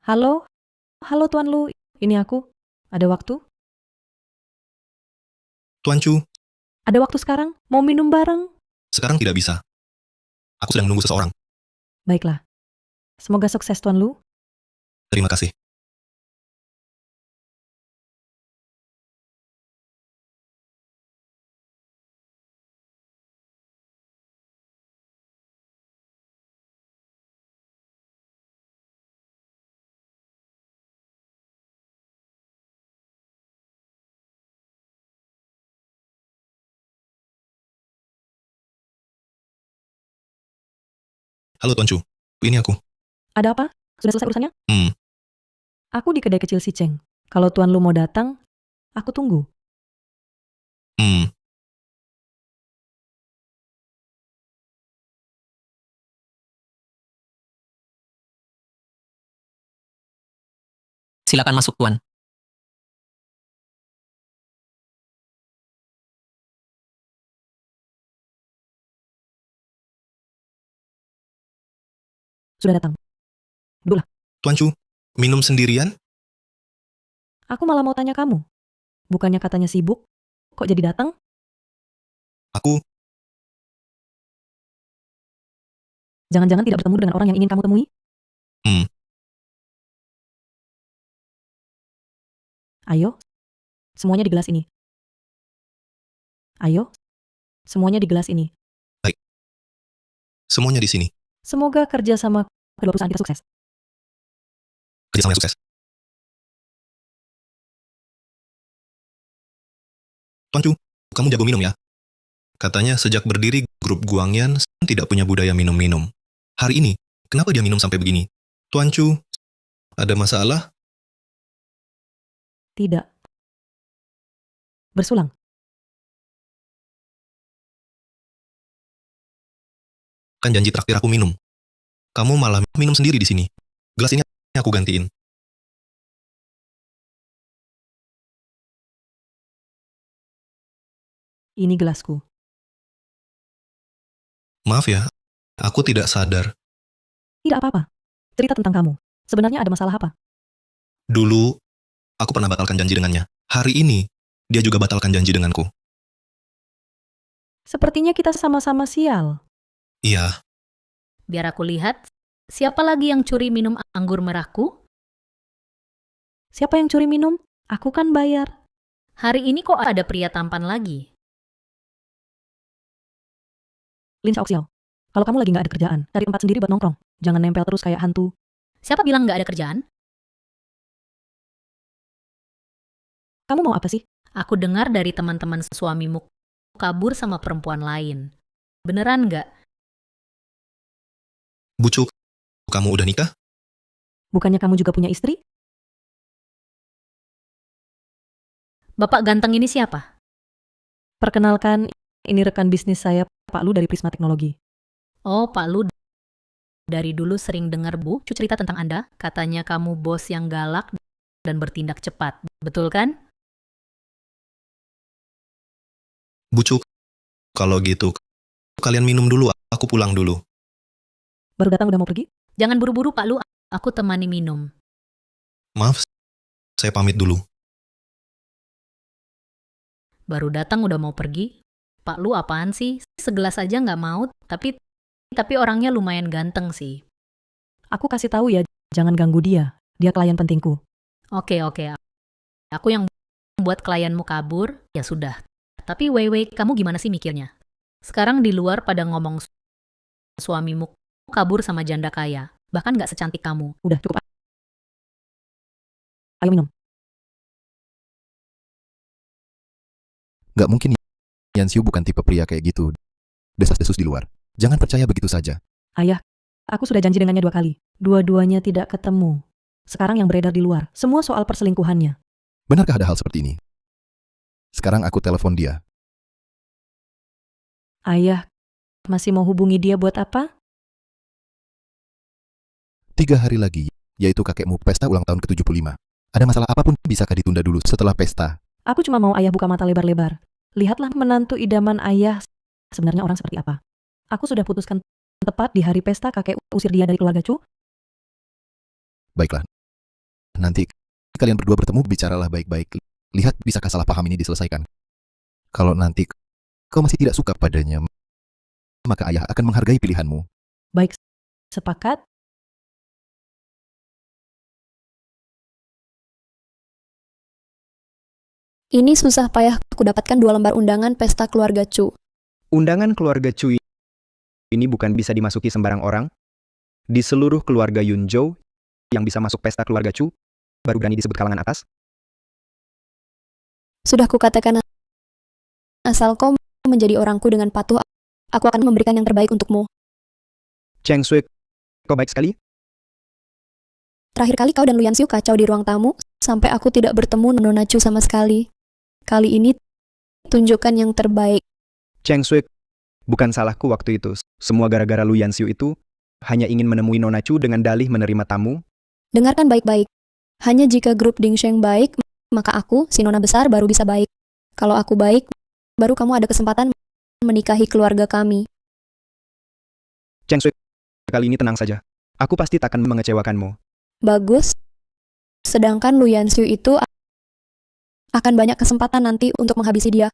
Halo? Halo Tuan Lu, ini aku. Ada waktu? Tuan Chu, Ada waktu sekarang? Mau minum bareng? sekarang tidak bisa. Aku sedang menunggu seseorang. Baiklah. Semoga sukses Tuan Lu. Terima kasih. Halo Tuan Chu, ini aku. Ada apa? Sudah selesai urusannya? Hmm, Aku di kedai kecil si Cheng. Kalau Tuan Lu mau datang, aku tunggu. hmm. Silakan masuk, Tuan. Sudah datang. Duduklah. Tuan Chu, minum sendirian? Aku malah mau tanya kamu. Bukannya katanya sibuk, kok jadi datang? Aku, Jangan-jangan tidak bertemu dengan orang yang ingin kamu temui? Hmm. Ayo, semuanya di gelas ini. Ayo, semuanya di gelas ini. semuanya di sini. Semoga kerja sama kedua perusahaan kita sukses. Kerjasama yang sukses. Tuan Chu, kamu jago minum ya? Katanya sejak berdiri, grup Guangyan tidak punya budaya minum-minum. Hari ini, kenapa dia minum sampai begini? Tuan Chu, ada masalah? Tidak. Bersulang. Kan janji traktir aku minum. Kamu malah minum sendiri di sini. Gelas ini aku gantiin. Ini gelasku. Maaf ya, aku tidak sadar. Tidak apa-apa. Cerita tentang kamu. Sebenarnya ada masalah apa? Dulu, aku pernah batalkan janji dengannya. Hari ini, dia juga batalkan janji denganku. Sepertinya kita sama-sama sial. Iya, Biar aku lihat, siapa lagi yang curi minum anggur merahku? Siapa yang curi minum? Aku kan bayar. Hari ini kok ada pria tampan lagi? Lin Xiaoxiao, kalau kamu lagi nggak ada kerjaan, cari tempat sendiri buat nongkrong. Jangan nempel terus kayak hantu. Siapa bilang nggak ada kerjaan? Kamu mau apa sih? Aku dengar dari teman-teman suamimu kabur sama perempuan lain. Beneran nggak? Bucuk, kamu udah nikah? Bukannya kamu juga punya istri? Bapak ganteng ini siapa? Perkenalkan, ini rekan bisnis saya, Pak Lu dari Prisma Teknologi. Oh, Pak Lu. Dari dulu sering dengar Bu cerita tentang Anda. Katanya kamu bos yang galak dan bertindak cepat. Betul kan? Bucuk, kalau gitu, kalian minum dulu, aku pulang dulu. Baru datang udah mau pergi? Jangan buru-buru Pak Lu, aku temani minum. Maaf, saya pamit dulu. Baru datang udah mau pergi. Pak Lu apaan sih? Segelas aja nggak mau, tapi orangnya lumayan ganteng sih. Aku kasih tahu ya, jangan ganggu dia. Dia klien pentingku. Oke. Aku yang buat klienmu kabur, ya sudah. Tapi Weiwei, kamu gimana sih mikirnya? Sekarang di luar pada ngomong suamimu kabur sama janda kaya. Bahkan nggak secantik kamu. Udah, cukup. Ayo minum. Nggak mungkin Yanxiu bukan tipe pria kayak gitu. Desas-desus di luar. Jangan percaya begitu saja. Ayah, aku sudah janji dengannya 2 kali. Dua-duanya tidak ketemu. Sekarang yang beredar di luar, semua soal perselingkuhannya. Benarkah ada hal seperti ini? Sekarang aku telepon dia. Ayah, masih mau hubungi dia buat apa? 3 hari lagi, yaitu kakekmu pesta ulang tahun ke-75. Ada masalah apapun bisakah ditunda dulu setelah pesta? Aku cuma mau ayah buka mata lebar-lebar. Lihatlah menantu idaman ayah sebenarnya orang seperti apa. Aku sudah putuskan tepat di hari pesta kakek usir dia dari keluarga Chu. Baiklah. Nanti kalian berdua bertemu, bicaralah baik-baik. Lihat bisakah salah paham ini diselesaikan. Kalau nanti kau masih tidak suka padanya, maka ayah akan menghargai pilihanmu. Baik, sepakat. Ini susah payah aku dapatkan 2 lembar undangan pesta keluarga Chu. Undangan keluarga Chu ini bukan bisa dimasuki sembarang orang. Di seluruh keluarga Yunzhou yang bisa masuk pesta keluarga Chu, baru berani disebut kalangan atas. Sudah kukatakan, asal kau menjadi orangku dengan patuh, aku akan memberikan yang terbaik untukmu. Cheng Sui, kau baik sekali. Terakhir kali kau dan Lu Yanxiu kacau di ruang tamu, sampai aku tidak bertemu Nona Chu sama sekali. Kali ini, tunjukkan yang terbaik. Cheng Sui, bukan salahku waktu itu. Semua gara-gara Lu Yanxiu itu hanya ingin menemui Nona Chu dengan dalih menerima tamu. Dengarkan baik-baik. Hanya jika grup Dingsheng baik, maka aku, si Nona besar, baru bisa baik. Kalau aku baik, baru kamu ada kesempatan menikahi keluarga kami. Cheng Sui, kali ini tenang saja. Aku pasti takkan mengecewakanmu. Bagus. Sedangkan Lu Yanxiu itu akan banyak kesempatan nanti untuk menghabisi dia.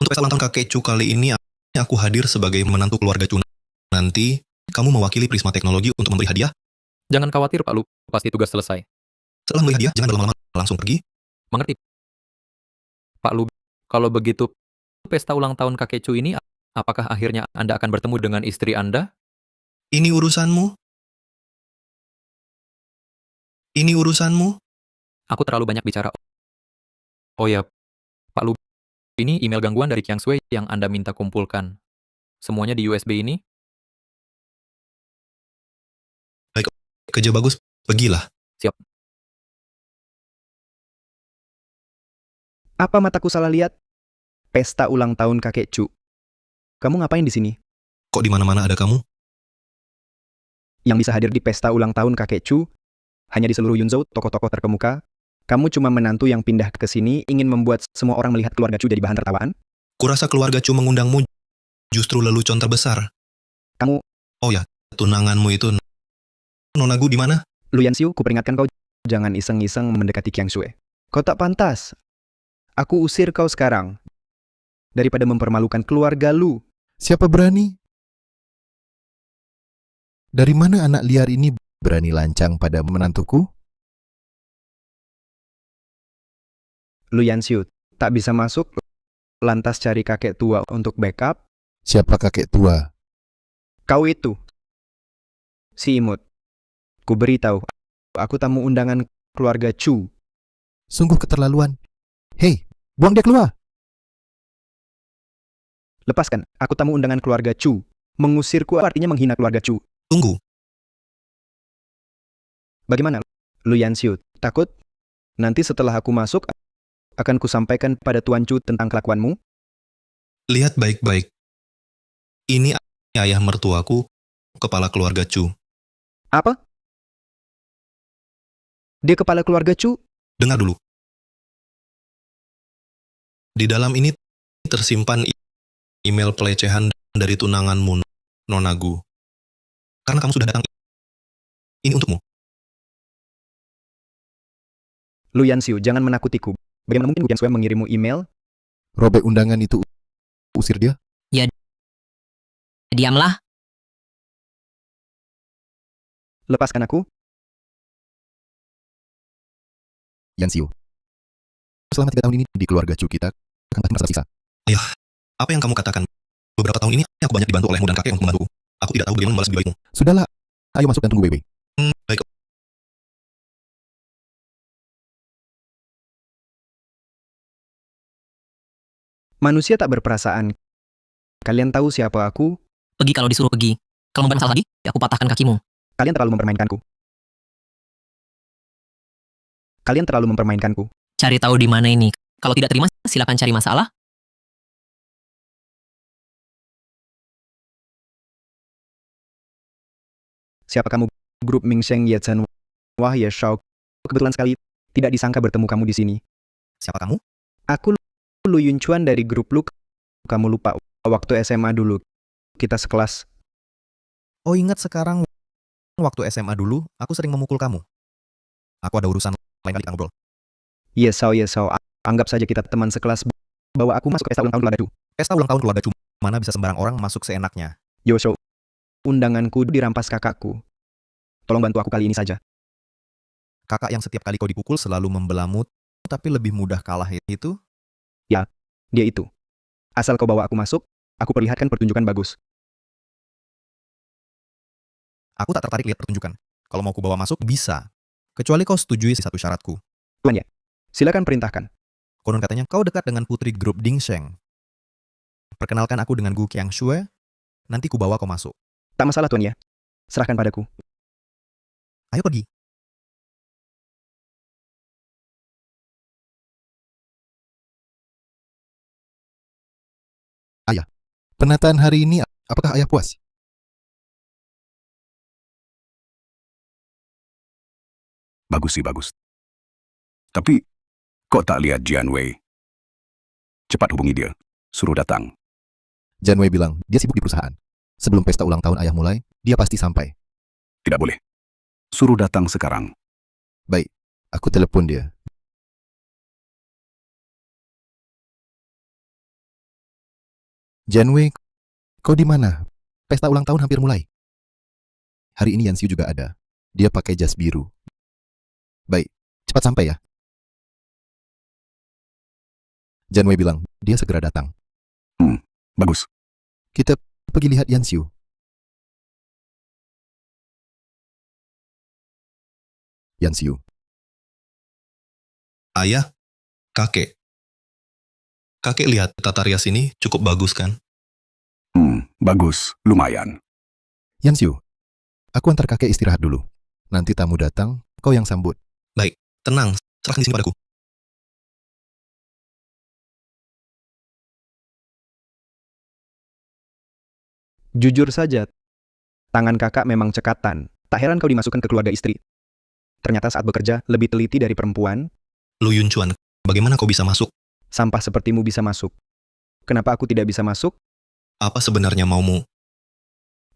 Untuk pesta ulang tahun kakek Chu kali ini, aku hadir sebagai menantu keluarga Chu. Nanti, kamu mewakili Prisma Teknologi untuk memberi hadiah? Jangan khawatir Pak Lu, pasti tugas selesai. Setelah memberi hadiah, jangan berlama-lama, langsung pergi. Mengerti? Pak Lu, kalau begitu pesta ulang tahun kakek Chu ini, apakah akhirnya Anda akan bertemu dengan istri Anda? Ini urusanmu? Ini urusanmu? Aku terlalu banyak bicara. Oh ya, Pak Lu, ini email gangguan dari Chiang Sui yang Anda minta kumpulkan. Semuanya di USB ini? Baik, kerja bagus, pergilah. Siap. Apa mataku salah lihat? Pesta ulang tahun kakek Chu. Kamu ngapain di sini? Kok di mana-mana ada kamu? Yang bisa hadir di pesta ulang tahun kakek Chu hanya di seluruh Yunzhou, tokoh-tokoh terkemuka. Kamu cuma menantu yang pindah ke sini ingin membuat semua orang melihat keluarga Chu jadi bahan tertawaan? Kurasa keluarga Chu mengundangmu justru lelucon terbesar. Kamu... Oh ya, tunanganmu itu... Nona Gu di mana? Lu Yanxiu, kuperingatkan kau jangan iseng-iseng mendekati Chiang Sui. Kau tak pantas Aku usir kau sekarang. Daripada mempermalukan keluarga lu. Siapa berani? Dari mana anak liar ini berani lancang pada menantuku? Lu Yansiu, tak bisa masuk, lantas cari kakek tua untuk backup. Siapa kakek tua? Kau itu. Si imut. Ku beritahu, aku tamu undangan keluarga Chu. Sungguh keterlaluan. Hei, buang dia keluar. Lepaskan, aku tamu undangan keluarga Chu. Mengusirku artinya menghina keluarga Chu. Tunggu. Bagaimana, Lu Yansiu? Takut? Nanti setelah aku masuk, akan kusampaikan pada Tuan Chu tentang kelakuanmu? Lihat baik-baik. Ini ayah mertuaku, kepala keluarga Chu. Apa? Dia kepala keluarga Chu? Dengar dulu. Di dalam ini tersimpan email pelecehan dari tunanganmu, Nona Gu. Karena kamu sudah datang, ini untukmu. Lu Yansiu, jangan menakutiku. Bagaimana mungkin Gu Yansue mengirimu email? Robek undangan itu, usir dia. Ya, diamlah. Lepaskan aku. Yansiu. Selama 3 tahun ini di keluarga Chu kita akan merasa sisa. Ayah, apa yang kamu katakan? Beberapa tahun ini aku banyak dibantu olehmu dan kakek untuk membantuku. Aku tidak tahu bagaimana membalas budi baikmu. Sudahlah, ayo masuk dan tunggu Weiwei. Baik. Manusia tak berperasaan. Kalian tahu siapa aku? Pergi kalau disuruh pergi. Kalau membuat masalah lagi, aku patahkan kakimu. Kalian terlalu mempermainkanku. Kalian terlalu mempermainkanku. Cari tahu di mana ini. Kalau tidak terima, silakan cari masalah. Siapa kamu? Grup Mingsheng Yetsen Wah Ye Shao. Kebetulan sekali, tidak disangka bertemu kamu di sini. Siapa kamu? Aku Lu Yunchuan dari grup Lu. Kamu lupa, waktu SMA dulu. Kita sekelas. Oh, ingat sekarang. Waktu SMA dulu, aku sering memukul kamu. Aku ada urusan lain kali kita ngobrol. Yes, so. Anggap saja kita teman sekelas. Bawa aku masuk pesta ulang tahun keluarga Chu. Pesta ulang tahun keluarga Chu. Mana bisa sembarang orang masuk seenaknya. Yosho. Undanganku dirampas kakakku. Tolong bantu aku kali ini saja. Kakak yang setiap kali kau dipukul selalu membelamu, tapi lebih mudah kalah itu? Ya, dia itu. Asal kau bawa aku masuk, aku perlihatkan pertunjukan bagus. Aku tak tertarik lihat pertunjukan. Kalau mau ku bawa masuk, bisa. Kecuali kau setujui satu syaratku. Tuan ya, silakan perintahkan. Konon katanya kau dekat dengan putri grup Dingsheng. Perkenalkan aku dengan Gu Qiangshue, nanti ku bawa kau masuk. Tak masalah Tuan ya, serahkan padaku. Ayo pergi. Ayah, penataan hari ini apakah ayah puas? Bagus sih, bagus. Tapi, kok tak lihat Jian Wei? Cepat hubungi dia. Suruh datang. Jian Wei bilang dia sibuk di perusahaan. Sebelum pesta ulang tahun ayah mulai, dia pasti sampai. Tidak boleh. Suruh datang sekarang. Baik, aku telepon dia. Jian Wei, kau di mana? Pesta ulang tahun hampir mulai. Hari ini Yansiu juga ada. Dia pakai jas biru. Baik, cepat sampai ya. Jian Wei bilang, dia segera datang. Bagus. Kita pergi lihat Yansiu. Yansiu. Ayah, kakek. Kakek lihat tata rias ini cukup bagus kan? Bagus. Lumayan. Yansiu, aku antar kakek istirahat dulu. Nanti tamu datang, kau yang sambut. Baik, tenang, serahkan di sini padaku. Jujur saja, tangan kakak memang cekatan. Tak heran kau dimasukkan ke keluarga istri. Ternyata saat bekerja, lebih teliti dari perempuan. Lu Yunchuan, bagaimana kau bisa masuk? Sampah sepertimu bisa masuk. Kenapa aku tidak bisa masuk? Apa sebenarnya maumu?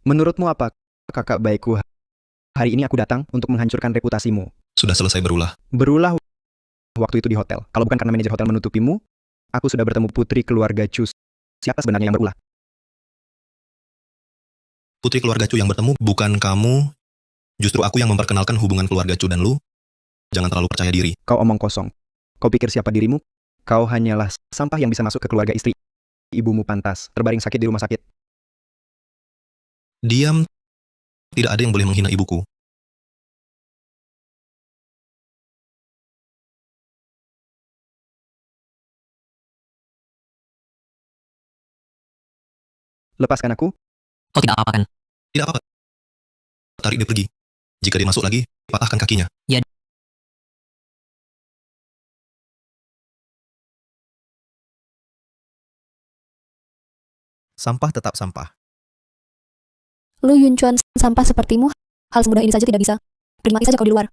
Menurutmu apa, kakak baikku? Hari ini aku datang untuk menghancurkan reputasimu. Sudah selesai berulah. Berulah waktu itu di hotel. Kalau bukan karena manajer hotel menutupimu, aku sudah bertemu putri keluarga Chu. Siapa sebenarnya yang berulah? Putri keluarga Chu yang bertemu, bukan kamu. Justru aku yang memperkenalkan hubungan keluarga Chu dan lu. Jangan terlalu percaya diri. Kau omong kosong. Kau pikir siapa dirimu? Kau hanyalah sampah yang bisa masuk ke keluarga istri. Ibumu pantas, terbaring sakit di rumah sakit. Diam. Tidak ada yang boleh menghina ibuku. Lepaskan aku. Kau tidak apa-apa kan? Tidak apa-apa. Tarik dia pergi. Jika dia masuk lagi, patahkan kakinya. Ya. Sampah tetap sampah. Lu Yunchuan sampah sepertimu, hal semudah ini saja tidak bisa. Terima kasih saja kau di luar.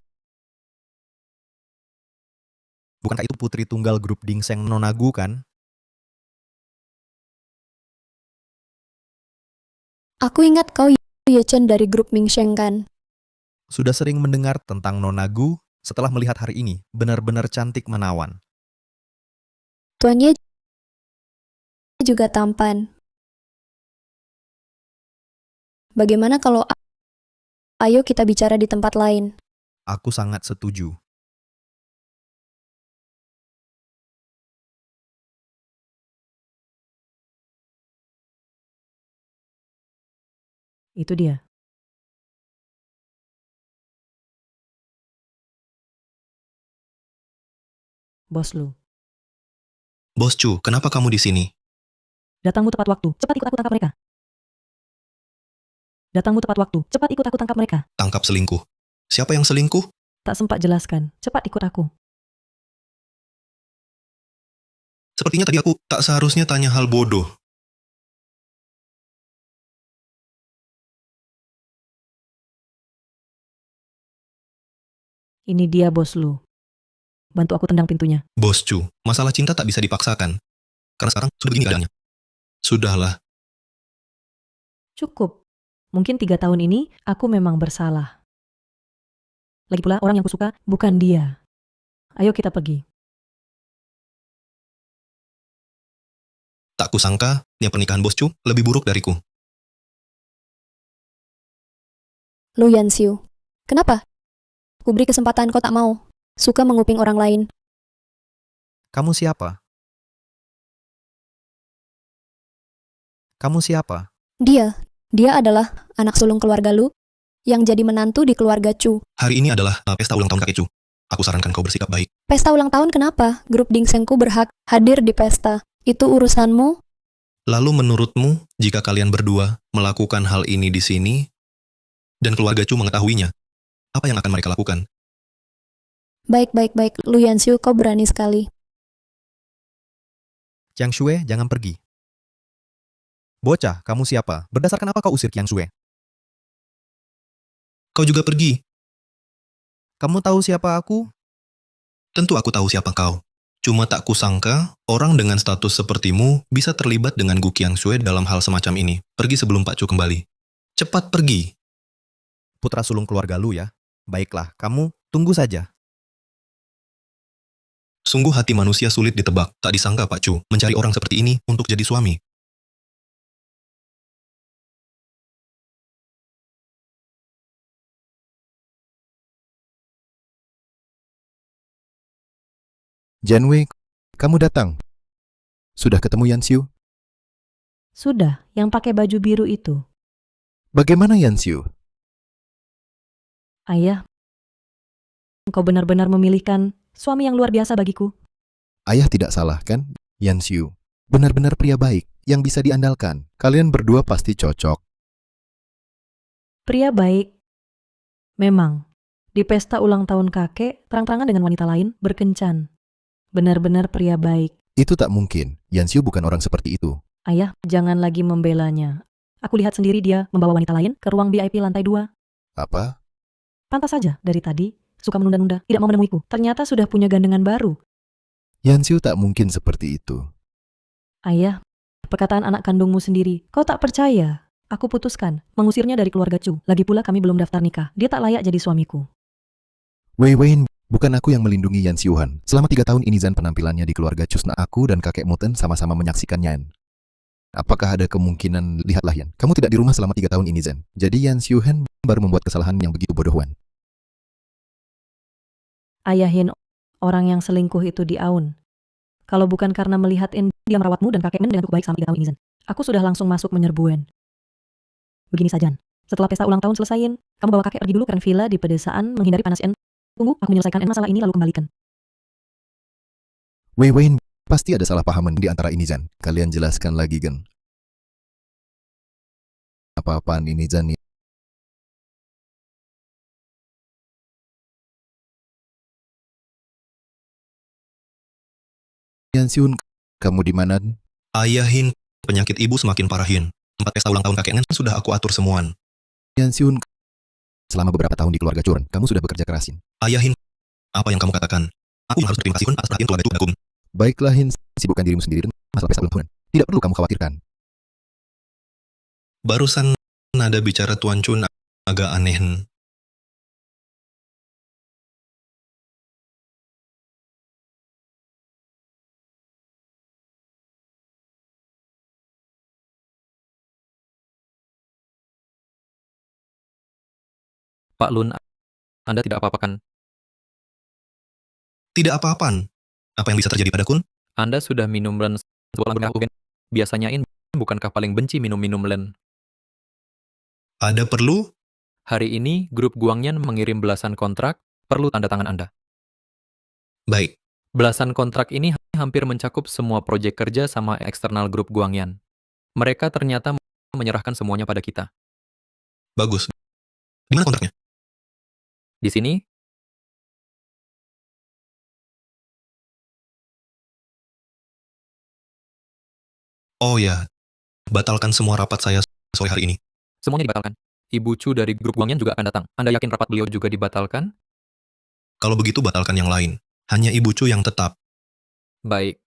Bukankah itu putri tunggal grup Dingseng Nonagu kan? Aku ingat kau Yechen dari grup Mingsheng kan? Sudah sering mendengar tentang Nonagu, setelah melihat hari ini, benar-benar cantik menawan. Tuannya juga tampan. Bagaimana kalau ayo kita bicara di tempat lain? Aku sangat setuju. Itu dia. Bos lu. Bos Chu, kenapa kamu di sini? Datangmu tepat waktu. Cepat ikut aku tangkap mereka. Datangmu tepat waktu. Cepat ikut aku tangkap mereka. Tangkap selingkuh. Siapa yang selingkuh? Tak sempat jelaskan. Cepat ikut aku. Sepertinya tadi aku tak seharusnya tanya hal bodoh. Ini dia bos lu. Bantu aku tendang pintunya. Bos Chu, masalah cinta tak bisa dipaksakan. Karena sekarang sudah begini keadaannya. Sudahlah. Cukup. Mungkin 3 tahun ini, aku memang bersalah. Lagi pula, orang yang kusuka bukan dia. Ayo kita pergi. Tak kusangka, niat pernikahan Bos Chu lebih buruk dariku. Lu Yanxiu. Kenapa? Kuberi kesempatan kau tak mau. Suka menguping orang lain. Kamu siapa? Kamu siapa? Dia adalah anak sulung keluarga Lu yang jadi menantu di keluarga Chu. Hari ini adalah pesta ulang tahun kakek Chu. Aku sarankan kau bersikap baik. Pesta ulang tahun kenapa? Grup Dingsengku berhak hadir di pesta. Itu urusanmu? Lalu menurutmu, jika kalian berdua melakukan hal ini di sini, dan keluarga Chu mengetahuinya, apa yang akan mereka lakukan? Baik. Lu Yanxiu, kau berani sekali. Qiang Shue, jangan pergi. Bocah, kamu siapa? Berdasarkan apa kau usir Qiang Shue? Kau juga pergi. Kamu tahu siapa aku? Tentu aku tahu siapa kau. Cuma tak kusangka, orang dengan status sepertimu bisa terlibat dengan Gu Qiangshui dalam hal semacam ini. Pergi sebelum Pak Chu kembali. Cepat pergi. Putra sulung keluarga Lu ya. Baiklah, kamu tunggu saja. Sungguh hati manusia sulit ditebak. Tak disangka Pak Chu mencari orang seperti ini untuk jadi suami. Janwei, kamu datang. Sudah ketemu Yanxiu? Sudah, yang pakai baju biru itu. Bagaimana Yanxiu? Ayah, engkau benar-benar memilihkan suami yang luar biasa bagiku. Ayah tidak salah kan? Yanxiu, benar-benar pria baik yang bisa diandalkan. Kalian berdua pasti cocok. Pria baik. Memang, di pesta ulang tahun kakek, terang-terangan dengan wanita lain, berkencan. Benar-benar pria baik. Itu tak mungkin. Yanxiu bukan orang seperti itu. Ayah, jangan lagi membelanya. Aku lihat sendiri dia membawa wanita lain ke ruang VIP lantai 2. Apa? Pantas saja, dari tadi, suka menunda-nunda, tidak mau menemuiku. Ternyata sudah punya gandengan baru. Yanxiu tak mungkin seperti itu. Ayah, perkataan anak kandungmu sendiri, kau tak percaya. Aku putuskan, mengusirnya dari keluarga Chu. Lagi pula kami belum daftar nikah. Dia tak layak jadi suamiku. Wei Wei, Bukan aku yang melindungi Yan Xiuhan. Selama 3 tahun ini Zan penampilannya di keluarga Chusna, aku dan kakek Muten sama-sama menyaksikannya. Apakah ada kemungkinan, lihatlah Yan, kamu tidak di rumah selama 3 tahun ini Zan. Jadi Yan Xiuhan baru membuat kesalahan yang begitu bodoh Wan. Ayahin orang yang selingkuh itu di Aun. Kalau bukan karena melihat dia merawatmu dan kakek Men dengan cukup baik selama 3 tahun ini Zan, aku sudah langsung masuk menyerbuan. Begini saja, setelah pesta ulang tahun selesaiin, kamu bawa kakek pergi dulu ke villa di pedesaan menghindari panas En. Tunggu, aku menyelesaikan masalah ini lalu kembalikan. Wei Wen, pasti ada salah pahaman di antara ini Zan. Kalian jelaskan lagi Gan. Apa-apaan ini Zan? Yan Xiun, kamu di mana? Ayahin, penyakit ibu semakin parahin. Tempat pesta ulang tahun kakek Nen sudah aku atur semuan. Yan Xiun, selama beberapa tahun di keluarga Churn, kamu sudah bekerja kerasin. Ayahin, apa yang kamu katakan? Aku yang harus berterima kasih Kun atas perhatian keluarga Chu. Baiklah Hin, sibukkan dirimu sendiri dan masalah pesta ulang tahun. Tidak perlu kamu khawatirkan. Barusan nada bicara Tuan Chun agak aneh. Pak Lun, Anda tidak apa-apa kan? Tidak apa-apaan. Apa yang bisa terjadi pada Kun? Anda sudah minum len sebuah lagu. Biasanya bukankah paling benci minum-minum len? Ada perlu? Hari ini, grup Guangyan mengirim belasan kontrak, perlu tanda tangan Anda. Baik. Belasan kontrak ini hampir mencakup semua proyek kerja sama eksternal grup Guangyan. Mereka ternyata menyerahkan semuanya pada kita. Bagus. Di mana kontraknya? Di sini, Oh ya, batalkan semua rapat saya sore hari ini. semuanya dibatalkan. Ibu Chu dari grup Guangyan juga akan datang. Anda yakin rapat beliau juga dibatalkan? Kalau begitu batalkan yang lain. Hanya Ibu Chu yang tetap. Baik.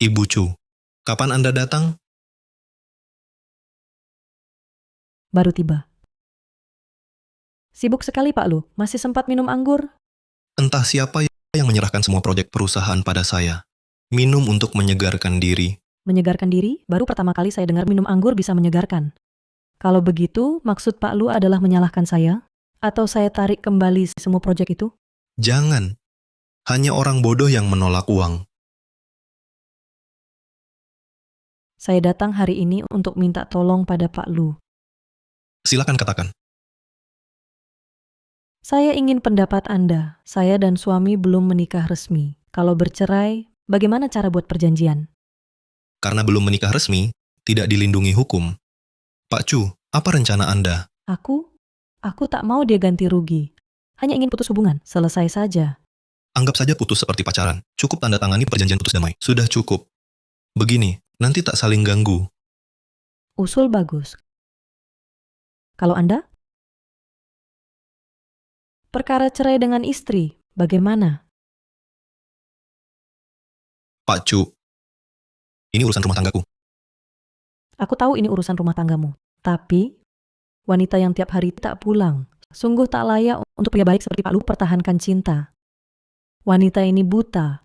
Ibu Chu, kapan Anda datang? Baru tiba. Sibuk sekali Pak Lu, masih sempat minum anggur? Entah siapa yang menyerahkan semua proyek perusahaan pada saya. Minum untuk menyegarkan diri. Menyegarkan diri? Baru pertama kali saya dengar minum anggur bisa menyegarkan. Kalau begitu, maksud Pak Lu adalah menyalahkan saya? Atau saya tarik kembali semua proyek itu? Jangan. Hanya orang bodoh yang menolak uang. Saya datang hari ini untuk minta tolong pada Pak Lu. Silakan katakan. Saya ingin pendapat Anda. Saya dan suami belum menikah resmi. Kalau bercerai, bagaimana cara buat perjanjian? Karena belum menikah resmi, tidak dilindungi hukum. Pak Chu, apa rencana Anda? Aku tak mau dia ganti rugi. Hanya ingin putus hubungan, selesai saja. Anggap saja putus seperti pacaran. Cukup tanda tangani perjanjian putus damai. Sudah cukup. Begini, nanti tak saling ganggu. Usul bagus. Kalau Anda? Perkara cerai dengan istri, bagaimana? Pak Chu, ini urusan rumah tanggaku. Aku tahu ini urusan rumah tanggamu. Tapi, wanita yang tiap hari tak pulang, sungguh tak layak untuk pria baik seperti Pak Lu pertahankan cinta. Wanita ini buta.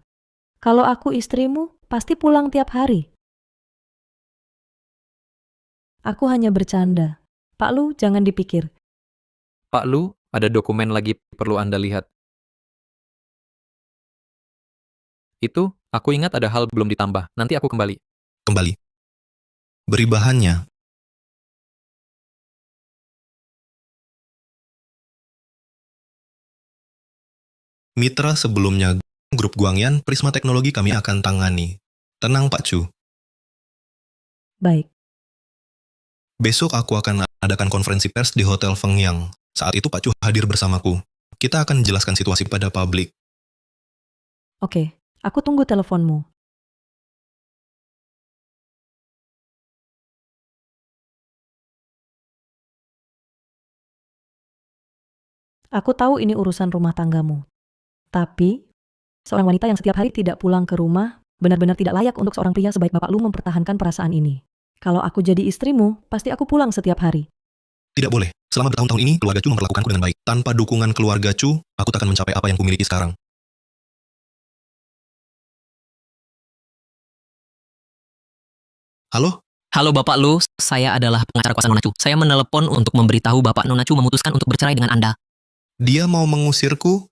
Kalau aku istrimu, pasti pulang tiap hari. Aku hanya bercanda. Pak Lu, jangan dipikir. Pak Lu, ada dokumen lagi perlu Anda lihat. Itu, aku ingat ada hal belum ditambah. Nanti aku kembali. Kembali. Beri bahannya. Mitra sebelumnya, grup Guangyan, Prisma Teknologi kami akan tangani. Tenang Pak Chu. Baik. Besok aku akan adakan konferensi pers di Hotel Fengyang. Saat itu Pak Chu hadir bersamaku. Kita akan menjelaskan situasi pada publik. Oke, aku tunggu teleponmu. Aku tahu ini urusan rumah tanggamu. Tapi, seorang wanita yang setiap hari tidak pulang ke rumah benar-benar tidak layak untuk seorang pria sebaik Bapak Lu mempertahankan perasaan ini. Kalau aku jadi istrimu, pasti aku pulang setiap hari. Tidak boleh. Selama bertahun-tahun ini, keluarga Chu memperlakukanku dengan baik. Tanpa dukungan keluarga Chu, aku takkan mencapai apa yang kumiliki sekarang. Halo? Halo Bapak Lu, saya adalah pengacara kuasa Nona Chu. Saya menelepon untuk memberitahu Bapak Nona Chu memutuskan untuk bercerai dengan Anda. Dia mau mengusirku?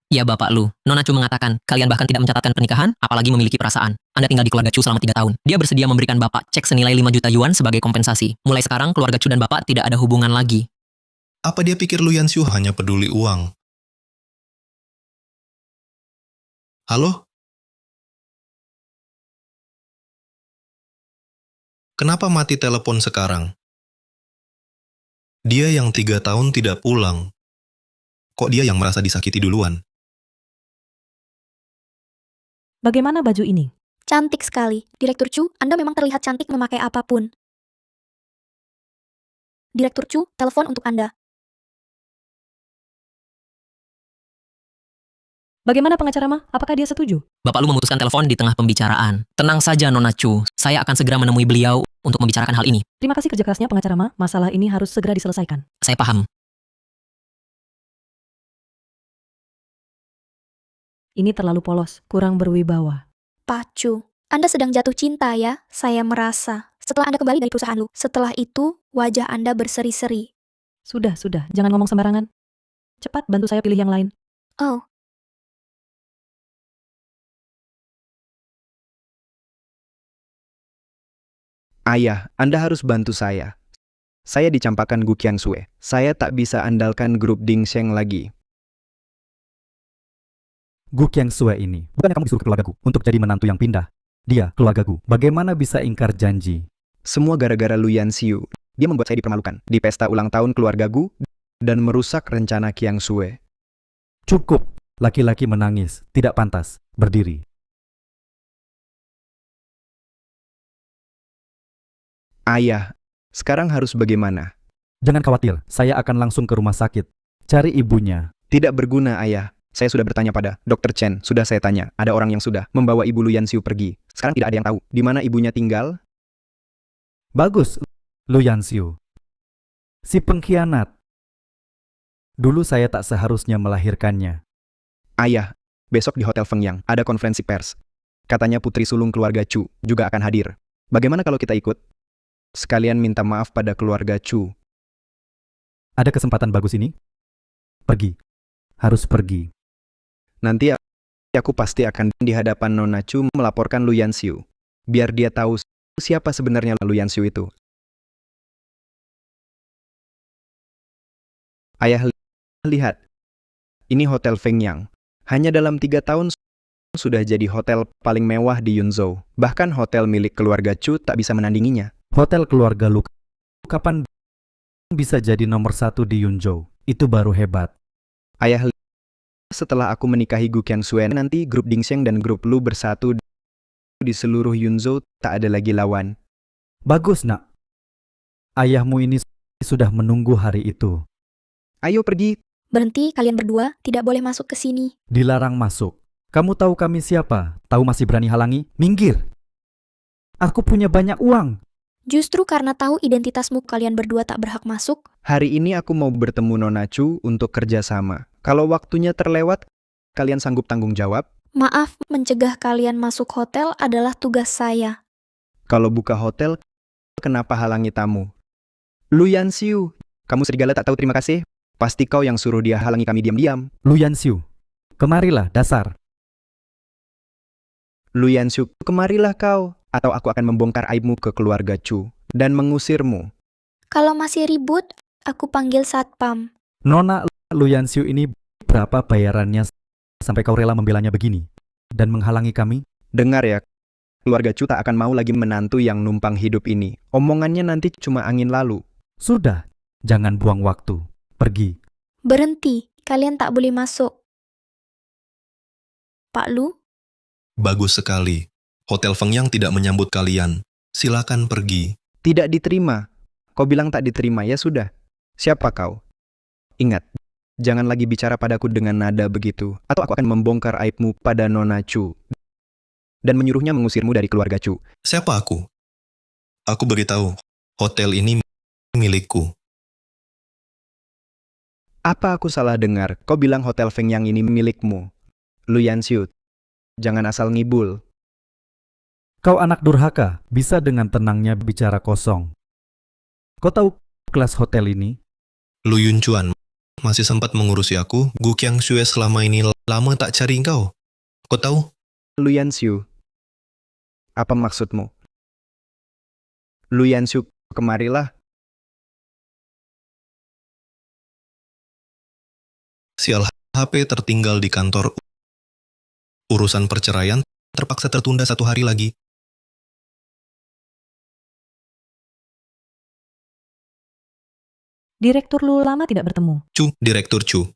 Ya Bapak Lu, Nona Chu mengatakan, kalian bahkan tidak mencatatkan pernikahan, apalagi memiliki perasaan. Anda tinggal di keluarga Chu selama 3 tahun. Dia bersedia memberikan Bapak cek senilai 5 juta yuan sebagai kompensasi. Mulai sekarang, keluarga Chu dan Bapak tidak ada hubungan lagi. Apa dia pikir Lu Yanxiu hanya peduli uang? Halo? Kenapa mati telepon sekarang? Dia yang 3 tahun tidak pulang. Kok dia yang merasa disakiti duluan? Bagaimana baju ini? Cantik sekali. Direktur Chu, Anda memang terlihat cantik memakai apapun. Direktur Chu, telepon untuk Anda. Bagaimana pengacara Ma? Apakah dia setuju? Bapak Lu memutuskan telepon di tengah pembicaraan. Tenang saja Nona Chu, saya akan segera menemui beliau untuk membicarakan hal ini. Terima kasih kerja kerasnya pengacara Ma. Masalah ini harus segera diselesaikan. Saya paham. Ini terlalu polos, kurang berwibawa. Pak Chu, Anda sedang jatuh cinta ya? Saya merasa. Setelah Anda kembali dari perusahaan Lu, setelah itu, wajah Anda berseri-seri. Sudah, jangan ngomong sembarangan. Cepat bantu saya pilih yang lain. Oh, Ayah, Anda harus bantu saya. Saya dicampakkan Gu Qiangsue. Saya tak bisa andalkan grup Ding Sheng lagi. Gu Qiangsue ini, bukannya kamu disuruh keluargaku untuk jadi menantu yang pindah? Dia, keluargaku, bagaimana bisa ingkar janji? Semua gara-gara Lu Yanxiu. Dia membuat saya dipermalukan di pesta ulang tahun keluarga Gu dan merusak rencana Qiangsue. Cukup, laki-laki menangis, tidak pantas, berdiri. Ayah, sekarang harus bagaimana? Jangan khawatir, saya akan langsung ke rumah sakit. Cari ibunya. Tidak berguna, Ayah. Saya sudah bertanya pada Dr. Chen. Sudah saya tanya, ada orang yang sudah membawa ibu Lu Yanxiu pergi. Sekarang tidak ada yang tahu di mana ibunya tinggal. Bagus, Lu Yanxiu. Si pengkhianat. Dulu saya tak seharusnya melahirkannya. Ayah, besok di Hotel Fengyang ada konferensi pers. Katanya putri sulung keluarga Chu juga akan hadir. Bagaimana kalau kita ikut? Sekalian minta maaf pada keluarga Chu. Ada kesempatan bagus ini? Pergi. Harus pergi. Nanti aku pasti akan di hadapan Nona Chu melaporkan Lu Yanxiu. Biar dia tahu siapa sebenarnya Lu Yanxiu itu. Ayah, lihat. Ini Hotel Fengyang. Hanya dalam 3 tahun sudah jadi hotel paling mewah di Yunzhou. Bahkan hotel milik keluarga Chu tak bisa menandinginya. Hotel keluarga Lu kapan bisa jadi nomor 1 di Yunzhou? Itu baru hebat. Ayah, setelah aku menikahi Gu Qiangsue, nanti grup Ding Sheng dan grup Lu bersatu di seluruh Yunzhou, tak ada lagi lawan. Bagus, nak. Ayahmu ini sudah menunggu hari itu. Ayo pergi. berhenti kalian berdua, tidak boleh masuk ke sini. Dilarang masuk. Kamu tahu kami siapa? Tahu masih berani halangi? Minggir. Aku punya banyak uang. Justru karena tahu identitasmu kalian berdua tak berhak masuk. Hari ini aku mau bertemu Nona Chu untuk kerjasama. Kalau waktunya terlewat, kalian sanggup tanggung jawab? Maaf, mencegah kalian masuk hotel adalah tugas saya. Kalau buka hotel, kenapa halangi tamu? Lu Yanxiu, kamu serigala tak tahu terima kasih? Pasti kau yang suruh dia halangi kami diam-diam. Lu Yanxiu, kemarilah dasar. Lu Yanxiu, kemarilah kau, atau aku akan membongkar aibmu ke keluarga Chu dan mengusirmu. Kalau masih ribut, aku panggil satpam. Nona Lu Yanxiu ini berapa bayarannya sampai kau rela membelanya begini dan menghalangi kami? Dengar ya, keluarga Chu tak akan mau lagi menantu yang numpang hidup ini. Omongannya nanti cuma angin lalu. Sudah, jangan buang waktu. Pergi. Berhenti, kalian tak boleh masuk. Pak Lu? Bagus sekali. Hotel Fengyang tidak menyambut kalian. Silakan pergi. Tidak diterima. Kau bilang tak diterima, ya sudah. Siapa kau? Ingat, Jangan lagi bicara padaku dengan nada begitu, atau aku akan membongkar aibmu pada Nona Chu dan menyuruhnya mengusirmu dari keluarga Chu. Siapa aku? Aku beritahu, hotel ini milikku. Apa aku salah dengar? Kau bilang Hotel Feng Yang ini milikmu. Lu Yanxiu, jangan asal ngibul. Kau anak durhaka, bisa dengan tenangnya bicara kosong. Kau tahu kelas hotel ini? Lu Yuncuan masih sempat mengurusi aku. Gu Qiangxue selama ini lama tak cari engkau. Kau tahu? Lu Yanxiu, apa maksudmu? Lu Yanxiu, kemarilah. Sial, HP tertinggal di kantor. Urusan perceraian terpaksa tertunda 1 hari lagi. Direktur Lu lama tidak bertemu. Chu, Direktur Chu.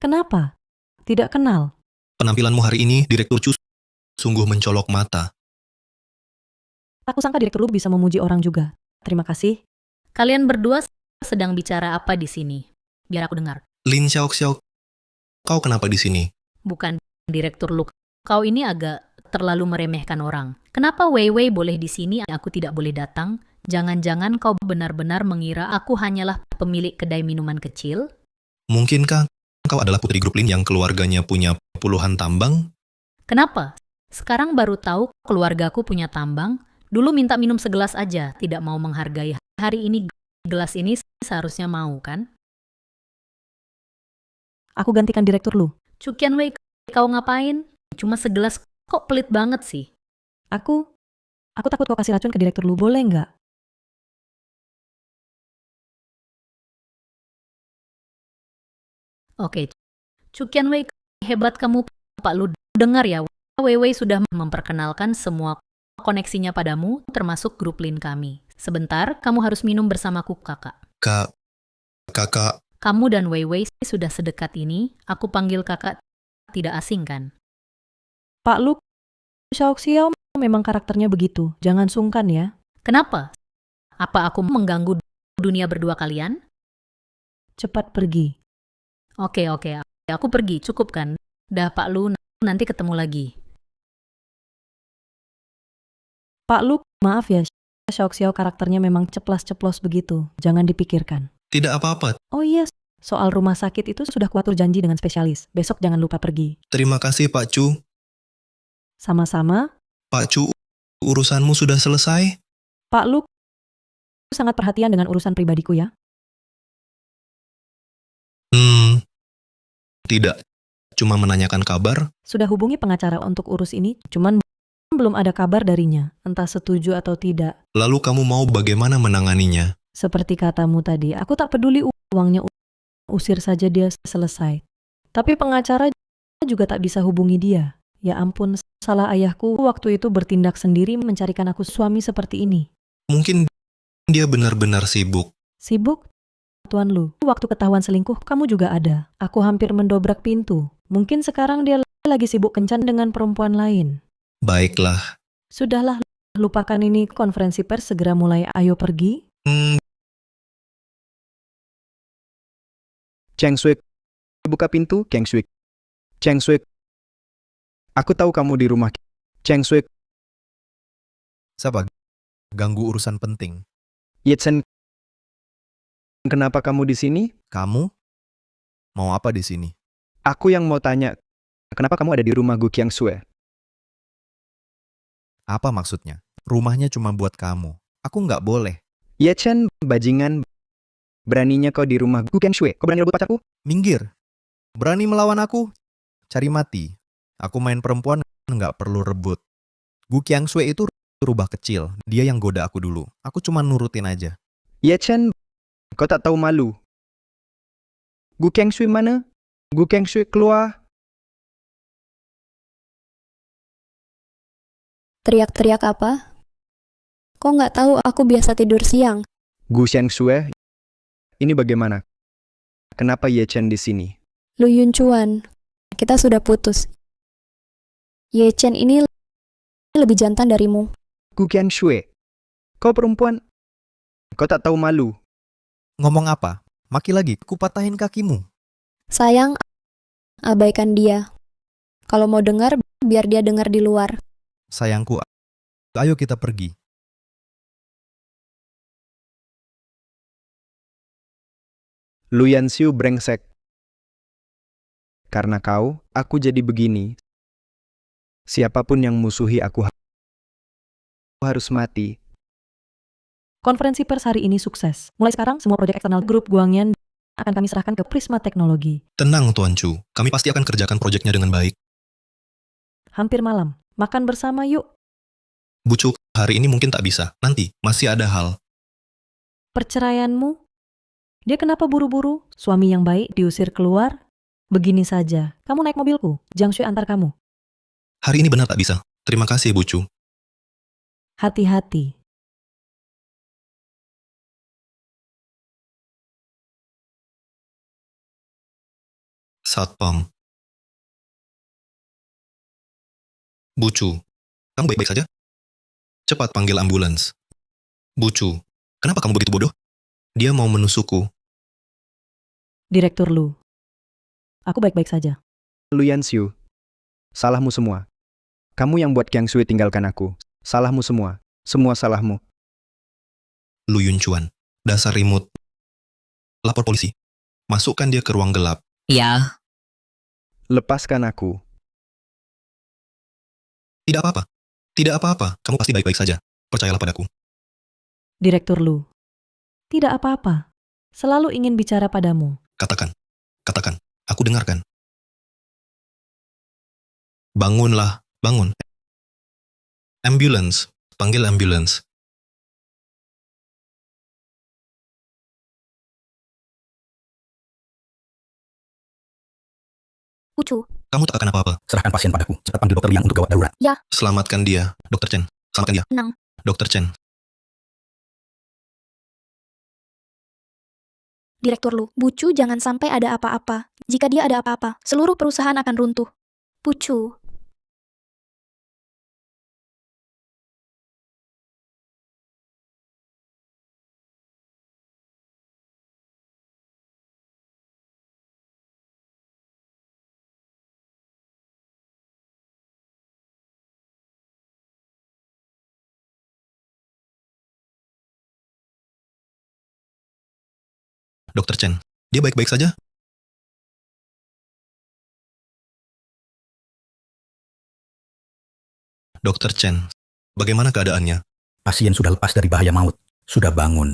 Kenapa? Tidak kenal. Penampilanmu hari ini, Direktur Chu, sungguh mencolok mata. Aku sangka Direktur Lu bisa memuji orang juga. Terima kasih. Kalian berdua sedang bicara apa di sini? Biar aku dengar. Lin Xiaoxiao, kau kenapa di sini? Bukan Direktur Lu. Kau ini agak terlalu meremehkan orang. Kenapa Wei Wei boleh di sini, aku tidak boleh datang? Jangan-jangan kau benar-benar mengira aku hanyalah pemilik kedai minuman kecil? Mungkinkah kau adalah putri grup Lin yang keluarganya punya puluhan tambang? Kenapa? Sekarang baru tahu keluargaku punya tambang. Dulu minta minum segelas aja, tidak mau menghargai. Hari ini gelas ini seharusnya mau, kan? Aku gantikan Direktur Lu. Chu Qianwei, kau ngapain? Cuma segelas, kok pelit banget sih? Aku takut kau kasih racun ke Direktur Lu, boleh nggak? Oke, Chu Qianwei, hebat kamu, Pak Lu. Dengar ya, Wei Wei sudah memperkenalkan semua koneksinya padamu, termasuk grup Lin kami. Sebentar, kamu harus minum bersamaku, kakak. Kakak, Kamu dan Wei Wei sudah sedekat ini, aku panggil kakak tidak asing kan? Pak Lu, Xiaoxiao memang karakternya begitu. Jangan sungkan ya. Kenapa? Apa aku mengganggu dunia berdua kalian? Cepat pergi. Oke, aku pergi, cukup kan? Dah Pak Lu, nanti ketemu lagi. Pak Lu, maaf ya, Xiaoxiao karakternya memang ceplas-ceplos begitu. Jangan dipikirkan. tidak apa-apa. Oh iya, soal rumah sakit itu sudah kuatur janji dengan spesialis. Besok jangan lupa pergi. Terima kasih Pak Chu. Sama-sama. Pak Chu, urusanmu sudah selesai? Pak Lu sangat perhatian dengan urusan pribadiku ya. Tidak. Cuma menanyakan kabar. Sudah hubungi pengacara untuk urus ini, cuman belum ada kabar darinya. Entah setuju atau tidak. Lalu kamu mau bagaimana menanganinya? Seperti katamu tadi, aku tak peduli uangnya, usir saja dia selesai. Tapi pengacara juga tak bisa hubungi dia. Ya ampun, salah ayahku waktu itu bertindak sendiri mencarikan aku suami seperti ini. Mungkin dia benar-benar sibuk. Sibuk? Tuan Lu, waktu ketahuan selingkuh kamu juga ada. Aku hampir mendobrak pintu. Mungkin sekarang dia lagi sibuk kencan dengan perempuan lain. Baiklah. Sudahlah, lupakan ini, konferensi pers segera mulai, ayo pergi. Cheng Sui, buka pintu, Cheng Sui. Cheng Sui, aku tahu kamu di rumah. Cheng Sui, Siapa? Ganggu urusan penting. Yitsen, kenapa kamu di sini? Kamu? Mau apa di sini? Aku yang mau tanya, kenapa kamu ada di rumah Gu Qiangxue? Apa maksudnya? Rumahnya cuma buat kamu. Aku nggak boleh. Yitsen, bajingan. Beraninya kau di rumah Gu Qiangxue? Kau berani rebut pacarku? Minggir. Berani melawan aku? Cari mati. Aku main perempuan nggak perlu rebut. Gu Qiangxue itu rubah kecil. Dia yang goda aku dulu. Aku cuma nurutin aja. Yitsen, kau tak tahu malu. Gu Qiangxue mana? Gu Qiangxue keluar. Teriak-teriak apa? Kok nggak tahu aku biasa tidur siang? Gu Qiangxue, ini bagaimana? Kenapa Yitsen di sini? Lu Yuncuan, kita sudah putus. Ye Chen ini lebih jantan darimu. Gu Qiangxue, kau perempuan. Kau tak tahu malu. Ngomong apa? Maki lagi, kupatahin kakimu. Sayang, abaikan dia. Kalau mau dengar, biar dia dengar di luar. Sayangku, ayo kita pergi. Lu Yanxiu brengsek. Karena kau, aku jadi begini. Siapapun yang musuhi aku harus mati. Konferensi pers hari ini sukses. Mulai sekarang, semua proyek eksternal grup Guangyan akan kami serahkan ke Prisma Teknologi. Tenang, Tuan Chu. Kami pasti akan kerjakan proyeknya dengan baik. Hampir malam. Makan bersama yuk. Bu Chu, hari ini mungkin tak bisa. Nanti, masih ada hal. Perceraianmu? Dia kenapa buru-buru? Suami yang baik diusir keluar? Begini saja, kamu naik mobilku. Jiang Shui antar kamu. Hari ini benar tak bisa. Terima kasih, Bu Chu. Hati-hati. Satpam. Bu Chu, kamu baik-baik saja? Cepat panggil ambulans. Bu Chu, kenapa kamu begitu bodoh? Dia mau menusukku. Direktur Lu. Aku baik-baik saja. Lu Yanxiu. Salahmu semua. Kamu yang buat Jiang Shui tinggalkan aku. Salahmu semua. Semua salahmu. Lu Yunchuan, dasar imut. Lapor polisi. Masukkan dia ke ruang gelap. Ya, Lepaskan aku. Tidak apa-apa. Tidak apa-apa. Kamu pasti baik-baik saja. Percayalah padaku. Direktur Lu. Tidak apa-apa. Selalu ingin bicara padamu. Katakan. Katakan. Aku dengarkan. Bangunlah. Bangun. Ambulance. Panggil ambulance. Ucu, Kamu tak akan apa-apa. Serahkan pasien padaku. Cepat panggil dokter Liang untuk gawat darurat. Selamatkan dia. Dr. Chen. Selamatkan dia. tenang. Dr. Chen. Direktur Lu, Bucu jangan sampai ada apa-apa. Jika dia ada apa-apa, seluruh perusahaan akan runtuh. Bucu. Dr. Chen. Dia baik-baik saja? Dr. Chen. Bagaimana keadaannya? Pasien sudah lepas dari bahaya maut. Sudah bangun.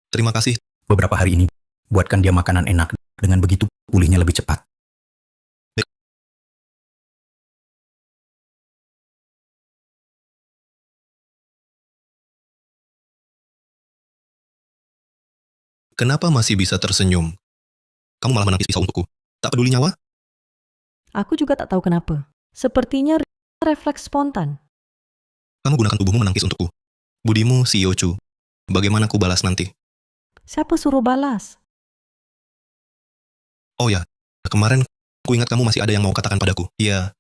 Terima kasih. Beberapa hari ini, buatkan dia makanan enak. Dengan begitu, pulihnya lebih cepat. Kenapa masih bisa tersenyum? Kamu malah menangkis pisau untukku. Tak peduli nyawa? Aku juga tak tahu kenapa. Sepertinya refleks spontan. Kamu gunakan tubuhmu menangkis untukku. Budimu, CEO Chu. Bagaimana ku balas nanti? Siapa suruh balas? Oh ya, kemarin ku ingat kamu masih ada yang mau katakan padaku. Iya,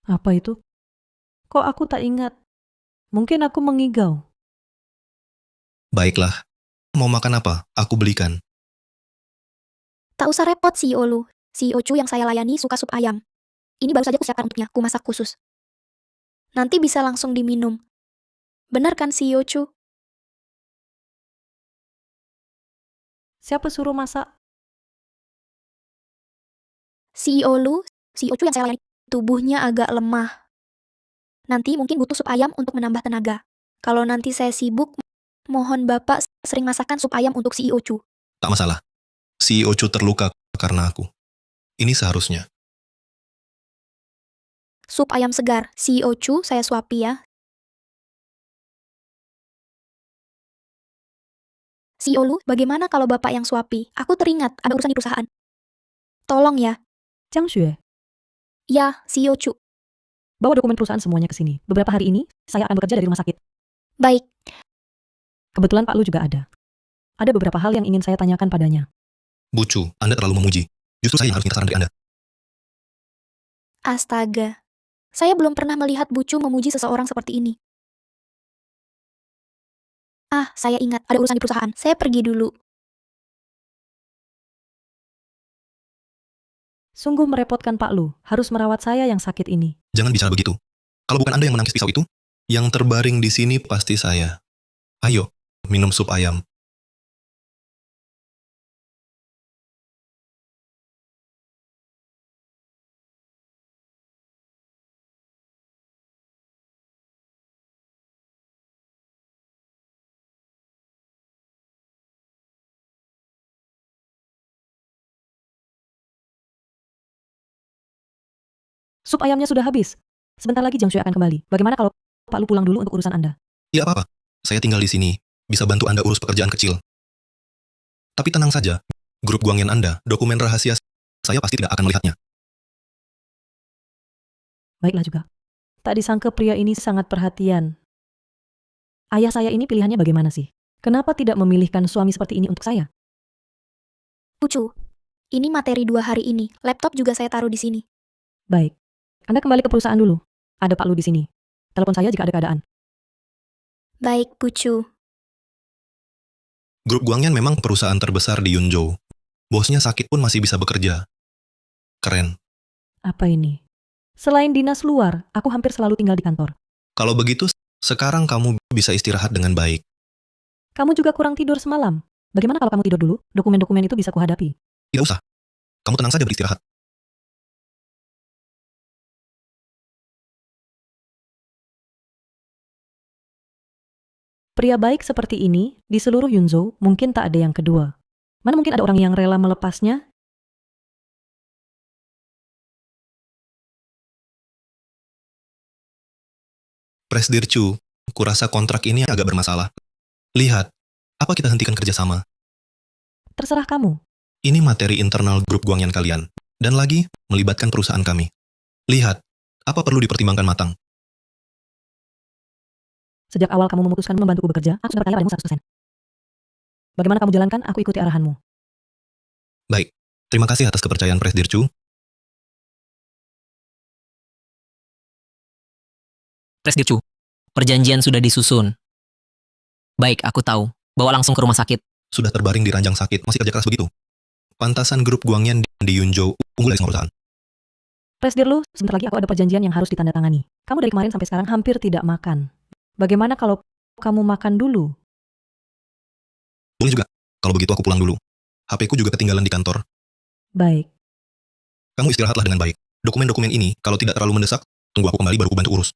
Apa itu? Kok aku tak ingat? Mungkin aku mengigau. baiklah. Mau makan apa? Aku belikan. Tak usah repot, CEO Lu. CEO Chu yang saya layani suka sup ayam. Ini baru saja kusiapkan untuknya, ku masak khusus. Nanti bisa langsung diminum. Benar kan, CEO Chu? Siapa suruh masak? CEO Lu, CEO Chu yang saya layani, tubuhnya agak lemah. Nanti mungkin butuh sup ayam untuk menambah tenaga. Kalau nanti saya sibuk, mohon Bapak sering masakkan sup ayam untuk CEO Chu. Tak masalah. CEO Chu terluka karena aku. Ini seharusnya. Sup ayam segar, CEO Chu saya suapi ya. CEO Lu, bagaimana kalau Bapak yang suapi? Aku teringat, ada urusan di perusahaan. Tolong ya. Jiang Shui, Ya, CEO Chu. bawa dokumen perusahaan semuanya ke sini. Beberapa hari ini, saya akan bekerja dari rumah sakit. Baik, Kebetulan Pak Lu juga ada. Ada beberapa hal yang ingin saya tanyakan padanya. Bu Chu, Anda terlalu memuji. Justru saya yang harus minta saran dari Anda. astaga. Saya belum pernah melihat Bucu memuji seseorang seperti ini. Ah, saya ingat, ada urusan di perusahaan. Saya pergi dulu. Sungguh merepotkan Pak Lu, harus merawat saya yang sakit ini. Jangan bicara begitu. Kalau bukan Anda yang menangkis pisau itu, yang terbaring di sini pasti saya. Ayo, minum sup ayam. Sup ayamnya sudah habis. Sebentar lagi Jang Shui akan kembali. Bagaimana kalau Pak Lu pulang dulu untuk urusan Anda? Ya apa-apa, saya tinggal di sini, bisa bantu Anda urus pekerjaan kecil. Tapi tenang saja, grup Guangyan Anda, dokumen rahasia saya pasti tidak akan melihatnya. Baiklah juga. Tak disangka pria ini sangat perhatian. Ayah saya ini pilihannya bagaimana sih? Kenapa tidak memilihkan suami seperti ini untuk saya? Pucu, ini materi 2 hari ini. Laptop juga saya taruh di sini. Baik. Anda kembali ke perusahaan dulu. Ada Pak Lu di sini. Telepon saya jika ada keadaan. Baik, Pucu. Grup Guangyan memang perusahaan terbesar di Yunzhou. Bosnya sakit pun masih bisa bekerja. Keren. Apa ini? Selain dinas luar, aku hampir selalu tinggal di kantor. Kalau begitu, sekarang kamu bisa istirahat dengan baik. Kamu juga kurang tidur semalam. Bagaimana kalau kamu tidur dulu? Dokumen-dokumen itu bisa kuhadapi. Tidak usah. Kamu tenang saja beristirahat. Pria baik seperti ini, di seluruh Yunzhou, mungkin tak ada yang kedua. Mana mungkin ada orang yang rela melepasnya? Presdir Chu, kurasa kontrak ini agak bermasalah. Lihat, apa kita hentikan kerjasama? Terserah kamu. Ini materi internal grup Guangyan kalian. Dan lagi, melibatkan perusahaan kami. Lihat, apa perlu dipertimbangkan matang? Sejak awal kamu memutuskan membantuku bekerja, aku sudah percaya padamu 100%. Bagaimana kamu jalankan, aku ikuti arahanmu. Baik, terima kasih atas kepercayaan Presdir Chu. Presdir Chu, perjanjian sudah disusun. Baik, aku tahu. Bawa langsung ke rumah sakit. Sudah terbaring di ranjang sakit, masih kerja keras begitu. Pantasan grup Guangyan di Yunzhou unggul dari semua perusahaan. Presdir Lu, sebentar lagi aku ada perjanjian yang harus ditandatangani. Kamu dari kemarin sampai sekarang hampir tidak makan. Bagaimana kalau kamu makan dulu? Boleh juga, kalau begitu aku pulang dulu. HP-ku juga ketinggalan di kantor. Baik. Kamu istirahatlah dengan baik. Dokumen-dokumen ini, kalau tidak terlalu mendesak, tunggu aku kembali baru ku bantu urus.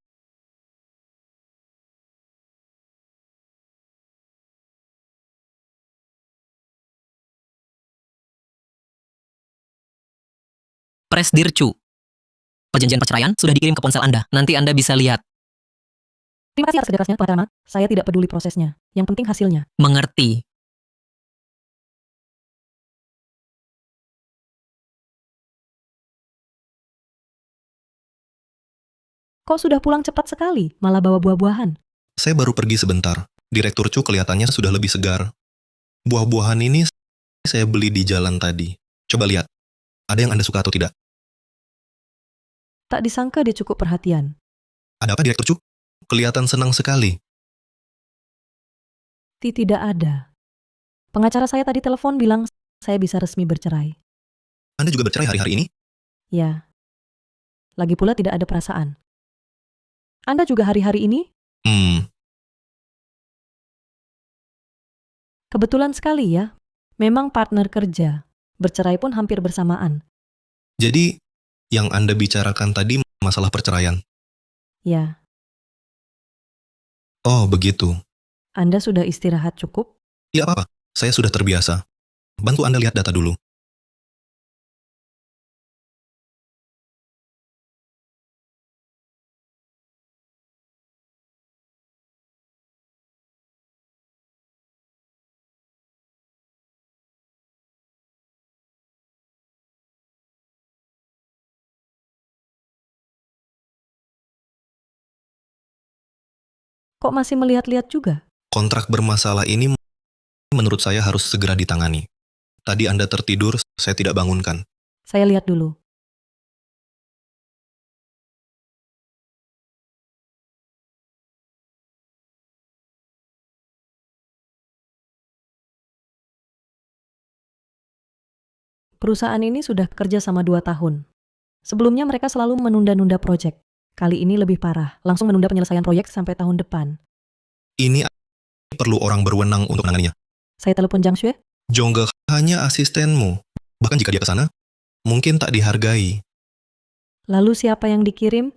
Presdir Chu, perjanjian perceraian sudah dikirim ke ponsel Anda. Nanti Anda bisa lihat. Terima kasih atas kerja kerasnya, Pengacara. Saya tidak peduli prosesnya. Yang penting hasilnya. Mengerti. Kok sudah pulang cepat sekali, malah bawa buah-buahan? Saya baru pergi sebentar. Direktur Chu kelihatannya sudah lebih segar. Buah-buahan ini saya beli di jalan tadi. Coba lihat, ada yang Anda suka atau tidak? Tak disangka dia cukup perhatian. Ada apa, Direktur Chu? Kelihatan senang sekali. Tidak ada. Pengacara saya tadi telepon bilang saya bisa resmi bercerai. Anda juga bercerai hari-hari ini? Ya. Lagi pula tidak ada perasaan. Anda juga hari-hari ini? Kebetulan sekali ya. Memang partner kerja. Bercerai pun hampir bersamaan. Jadi, yang Anda bicarakan tadi masalah perceraian? Ya. Oh, begitu. Anda sudah istirahat cukup? Ya apa-apa, saya sudah terbiasa. Bantu Anda lihat data dulu. Kok masih melihat-lihat juga? Kontrak bermasalah ini menurut saya harus segera ditangani. Tadi Anda tertidur, saya tidak bangunkan. Saya lihat dulu. Perusahaan ini sudah kerja sama 2 tahun. Sebelumnya mereka selalu menunda-nunda proyek. Kali ini lebih parah, langsung menunda penyelesaian proyek sampai tahun depan. Ini perlu orang berwenang untuk menanganinya. Saya telepon Jang Xue. Jongge hanya asistenmu. Bahkan jika dia ke sana, mungkin tak dihargai. Lalu siapa yang dikirim?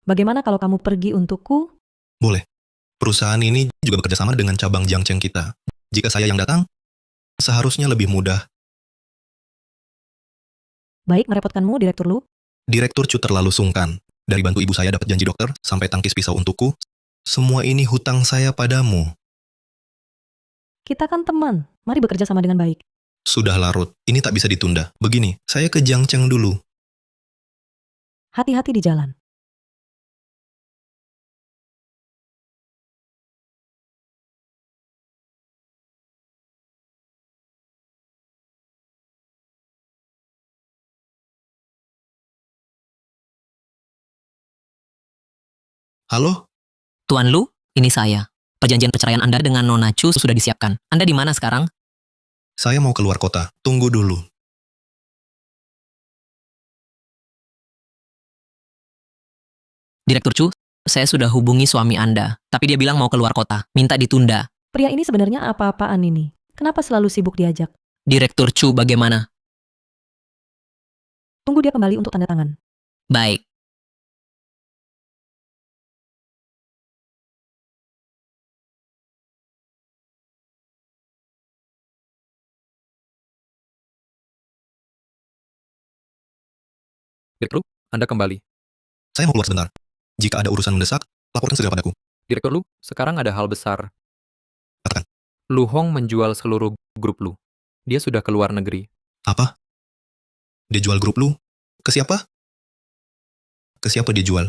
Bagaimana kalau kamu pergi untukku? Boleh. Perusahaan ini juga bekerja sama dengan cabang Jiangcheng kita. Jika saya yang datang, seharusnya lebih mudah. Baik, merepotkanmu, Direktur Lu. Direktur Chu terlalu sungkan. Dari bantu ibu saya dapat janji dokter, sampai tangkis pisau untukku, semua ini hutang saya padamu. Kita kan teman. Mari bekerja sama dengan baik. Sudah larut, ini tak bisa ditunda. Begini, saya ke Jiangcheng dulu. Hati-hati di jalan. Halo? Tuan Lu, ini saya. Perjanjian perceraian Anda dengan Nona Chu sudah disiapkan. Anda di mana sekarang? Saya mau keluar kota. Tunggu dulu. Direktur Chu, saya sudah hubungi suami Anda, tapi dia bilang mau keluar kota, minta ditunda. Pria ini sebenarnya apa-apaan ini? Kenapa selalu sibuk diajak? Direktur Chu bagaimana? Tunggu dia kembali untuk tanda tangan. Baik. Direktur Lu, Anda kembali. Saya mau keluar sebentar. Jika ada urusan mendesak, laporkan segera padaku. Direktur Lu, sekarang ada hal besar. Katakan. Lu Hong menjual seluruh grup Lu. Dia sudah keluar negeri. Apa? Dia jual grup Lu? Ke siapa? Ke siapa dia jual?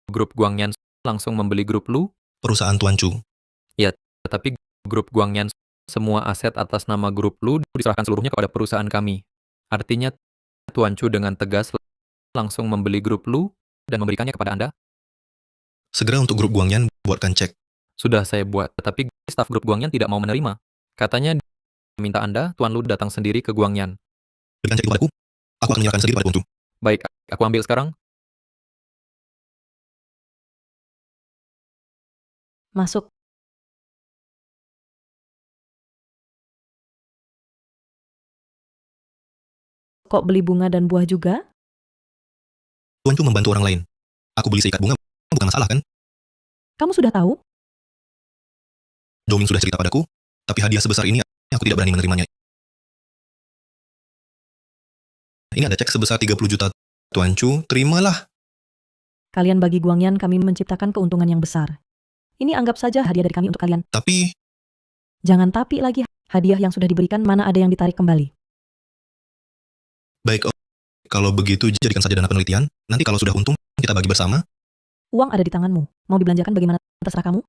Grup Guangyan langsung membeli grup Lu. Perusahaan Tuan Chu. Ya, tetapi grup Guangyan semua aset atas nama grup Lu diserahkan seluruhnya kepada perusahaan kami. Artinya, Tuan Chu dengan tegas langsung membeli grup Lu dan memberikannya kepada Anda. Segera untuk grup Guangyan, buatkan cek. Sudah saya buat, tetapi staf grup Guangyan tidak mau menerima. Katanya minta Anda, Tuan Lu datang sendiri ke Guangyan. Berikan cek itu padaku. Aku akan menyerahkan sendiri pada Tuan Chu. Baik, aku ambil sekarang. Masuk. Kok beli bunga dan buah juga? Tuan Chu membantu orang lain. Aku beli seikat bunga, bukan masalah kan? Kamu sudah tahu? Doming sudah cerita padaku, tapi hadiah sebesar ini aku tidak berani menerimanya. Ini ada cek sebesar 30 juta. Tuan Chu, terimalah. Kalian bagi Guangyan kami menciptakan keuntungan yang besar. Ini anggap saja hadiah dari kami untuk kalian. Tapi, Jangan tapi lagi. Hadiah yang sudah diberikan mana ada yang ditarik kembali. baik, kalau begitu jadikan saja dana penelitian. Nanti kalau sudah untung, kita bagi bersama. Uang ada di tanganmu. Mau dibelanjakan bagaimana terserah kamu.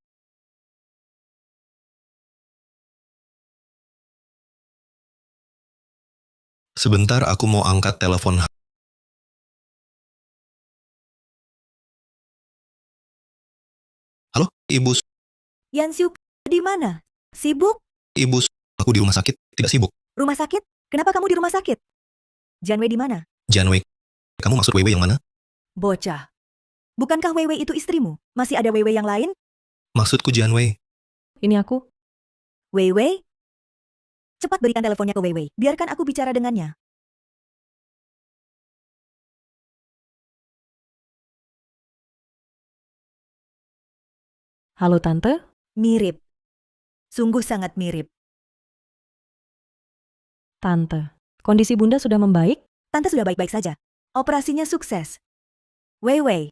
Sebentar aku mau angkat telepon. Halo, Ibu. Yanxiu, di mana? Sibuk? Ibu, aku di rumah sakit, tidak sibuk. Rumah sakit? Kenapa kamu di rumah sakit? Janwei di mana? Janwei, kamu maksud Weiwei yang mana? Bocah. Bukankah Weiwei itu istrimu? Masih ada Weiwei yang lain? Maksudku Janwei. Ini aku. Weiwei? Cepat berikan teleponnya ke Weiwei. Biarkan aku bicara dengannya. Halo Tante. Mirip. Sungguh sangat mirip. Tante. Kondisi Bunda sudah membaik? Tante sudah baik-baik saja. Operasinya sukses. Weiwei,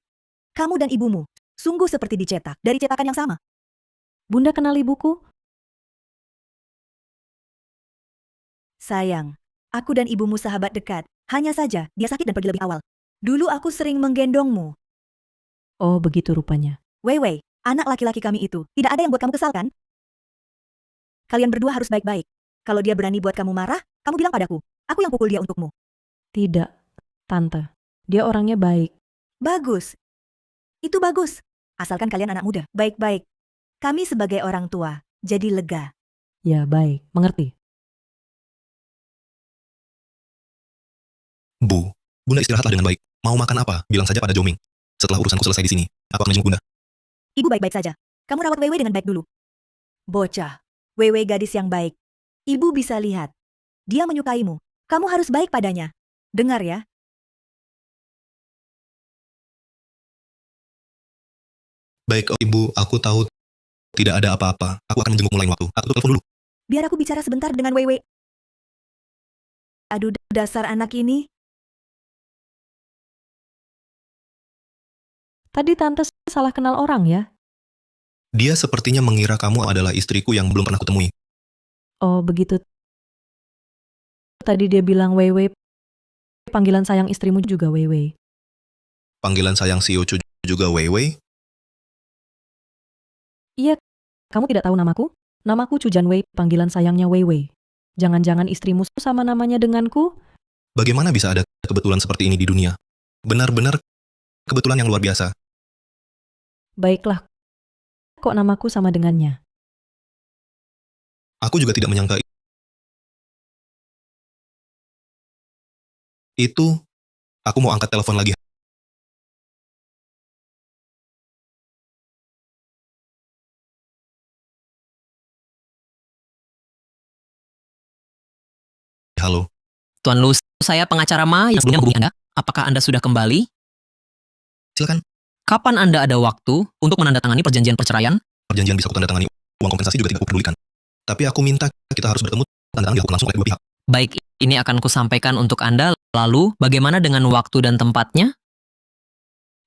kamu dan ibumu sungguh seperti dicetak dari cetakan yang sama. Bunda kenal ibuku? Sayang, aku dan ibumu sahabat dekat. Hanya saja, dia sakit dan pergi lebih awal. Dulu aku sering menggendongmu. Oh, begitu rupanya. Weiwei, anak laki-laki kami itu, tidak ada yang buat kamu kesal kan? Kalian berdua harus baik-baik. Kalau dia berani buat kamu marah, kamu bilang padaku. Aku yang pukul dia untukmu. Tidak, Tante. Dia orangnya baik. Bagus. Itu bagus. Asalkan kalian anak muda, baik-baik. Kami sebagai orang tua, jadi lega. Ya, baik. Mengerti. Bu, Bunda istirahatlah dengan baik. Mau makan apa? Bilang saja pada Joming. Setelah urusanku selesai di sini, aku akan menjenguk Bunda. Ibu baik-baik saja. Kamu rawat Wewe dengan baik dulu. Bocah, Wewe gadis yang baik. Ibu bisa lihat. Dia menyukaimu. Kamu harus baik padanya. Dengar ya. Baik, Ibu, aku tahu tidak ada apa-apa. Aku akan menjengukmu lain waktu. Aku telepon dulu. Biar aku bicara sebentar dengan Wewe. Aduh, dasar anak ini. Tadi tante salah kenal orang ya? Dia sepertinya mengira kamu adalah istriku yang belum pernah kutemui. Oh, begitu. Tadi dia bilang Wewe. Panggilan sayang istrimu juga Wewe. Panggilan sayang si Ucu juga Weiwei. Iya, kamu tidak tahu namaku? Namaku Chu Janwei, panggilan sayangnya Weiwei. Jangan-jangan istrimu sama namanya denganku? Bagaimana bisa ada kebetulan seperti ini di dunia? Benar-benar kebetulan yang luar biasa. Baiklah, kok namaku sama dengannya? Aku juga tidak menyangka itu. Aku mau angkat telepon lagi. Halo. Tuan Lu, saya pengacara Ma yang sebelumnya menghubungi Anda. Apakah Anda sudah kembali? Silakan. Kapan Anda ada waktu untuk menandatangani perjanjian perceraian? Perjanjian bisa kutandatangani. Uang kompensasi juga tidak kupedulikan. Tapi aku minta kita harus bertemu. Tanda tangan dilakukan langsung oleh kedua pihak. Baik, ini akan kusampaikan untuk Anda. Lalu, bagaimana dengan waktu dan tempatnya?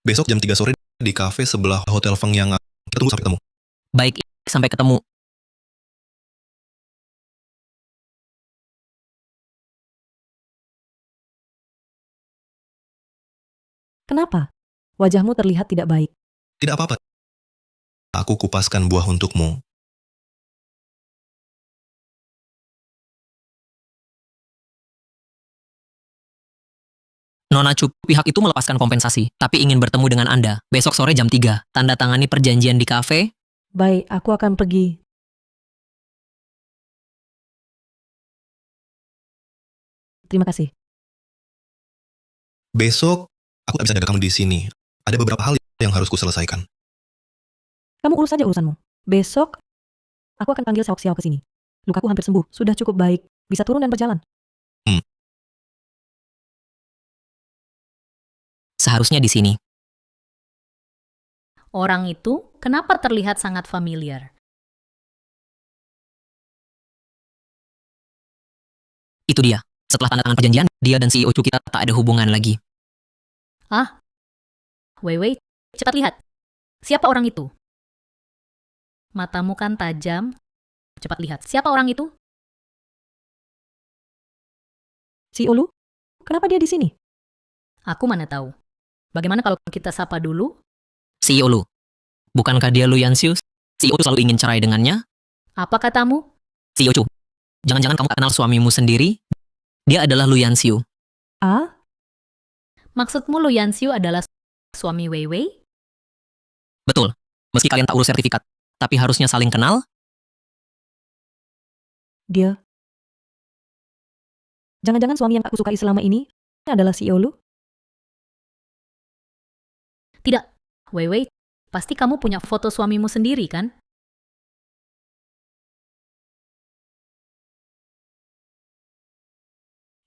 Besok jam 3 sore di kafe sebelah Hotel Feng yang kita tunggu sampai ketemu. Baik, sampai ketemu. Kenapa? Wajahmu terlihat tidak baik. Tidak apa-apa. Aku kupaskan buah untukmu. Nona Chu, pihak itu melepaskan kompensasi, tapi ingin bertemu dengan Anda. Besok sore jam 3. Tanda tangani perjanjian di kafe. Baik, aku akan pergi. Terima kasih. Besok, aku tak bisa jaga kamu di sini. Ada beberapa hal yang harus kuselesaikan. Kamu urus saja urusanmu. Besok, aku akan panggil Seok Xiao ke sini. Lukaku hampir sembuh, sudah cukup baik. Bisa turun dan berjalan. Seharusnya di sini. Orang itu kenapa terlihat sangat familiar? Itu dia. Setelah tanda tangan perjanjian, dia dan CEO Chu kita tak ada hubungan lagi. Weiwei, cepat lihat. Siapa orang itu? Matamu kan tajam. Cepat lihat. Siapa orang itu? Si Ulu? Kenapa dia di sini? Aku mana tahu. Bagaimana kalau kita sapa dulu? CEO Lu. Bukankah dia Lu Yanxiu? CEO Chu selalu ingin cerai dengannya? Apa katamu? CEO Chu. Jangan-jangan kamu tak kenal suamimu sendiri? Dia adalah Lu Yanxiu. Ah? Maksudmu Lu Yanxiu adalah suami Weiwei? Betul. Meski kalian tak urus sertifikat, tapi harusnya saling kenal. Dia? Jangan-jangan suami yang aku sukai selama ini adalah si Ulu? Tidak. Weiwei, pasti kamu punya foto suamimu sendiri kan?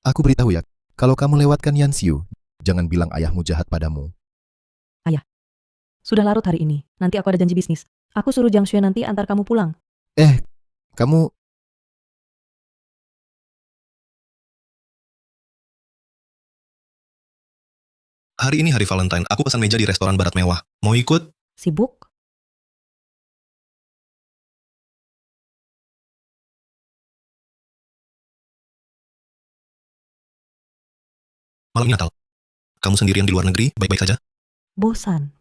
Aku beritahu ya, kalau kamu lewatkan Yanxiu, jangan bilang ayahmu jahat padamu. Ayah. Sudah larut hari ini. Nanti aku ada janji bisnis. Aku suruh Jiang Xue nanti antar kamu pulang. Kamu... Hari ini hari Valentine. Aku pesan meja di restoran barat mewah. Mau ikut? Sibuk? Malam ini Natal. Kamu sendirian di luar negeri, baik-baik saja? Bosan.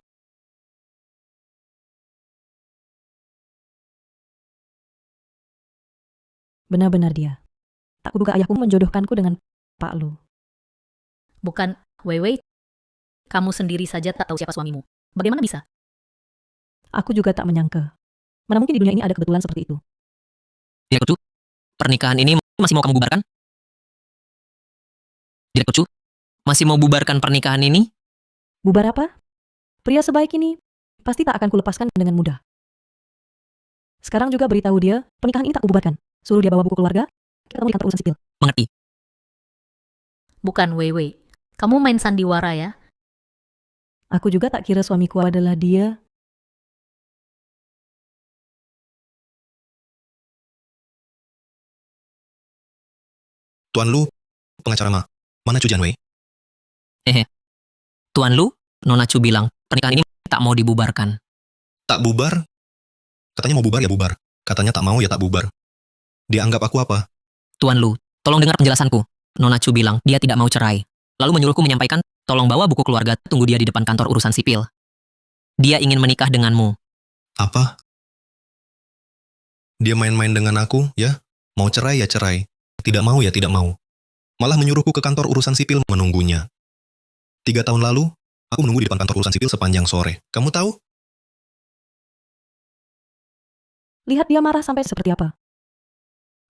Benar-benar dia. Tak kuduga ayahku menjodohkanku dengan Pak Lu. Bukan, Weiwei, kamu sendiri saja tak tahu siapa suamimu. Bagaimana bisa? Aku juga tak menyangka. Mana mungkin di dunia ini ada kebetulan seperti itu. Direktur Chu, pernikahan ini masih mau kamu bubarkan? Direktur Chu, Masih mau bubarkan pernikahan ini? Bubar apa? Pria sebaik ini pasti tak akan kulepaskan dengan mudah. Sekarang juga beritahu dia, pernikahan ini tak kububarkan. Suruh dia bawa buku keluarga, kita ketemu di kantor urusan sipil. Mengerti? Bukan Weiwei. Kamu main sandiwara ya? Aku juga tak kira suamiku adalah dia. Tuan Lu, pengacara mana Chu Jianwei? Tuan Lu, Nona Chu bilang, pernikahan ini tak mau dibubarkan. Tak bubar? Katanya mau bubar ya bubar. Katanya tak mau ya tak bubar. Dia anggap aku apa? Tuan Lu, tolong dengar penjelasanku. Nona Chu bilang, dia tidak mau cerai. Lalu menyuruhku menyampaikan, tolong bawa buku keluarga, tunggu dia di depan kantor urusan sipil. Dia ingin menikah denganmu. Apa? Dia main-main dengan aku, ya? Mau cerai ya cerai. Tidak mau ya tidak mau. Malah menyuruhku ke kantor urusan sipil menunggunya. 3 tahun lalu, aku menunggu di depan kantor urusan sipil sepanjang sore. Kamu tahu? Lihat dia marah sampai seperti apa.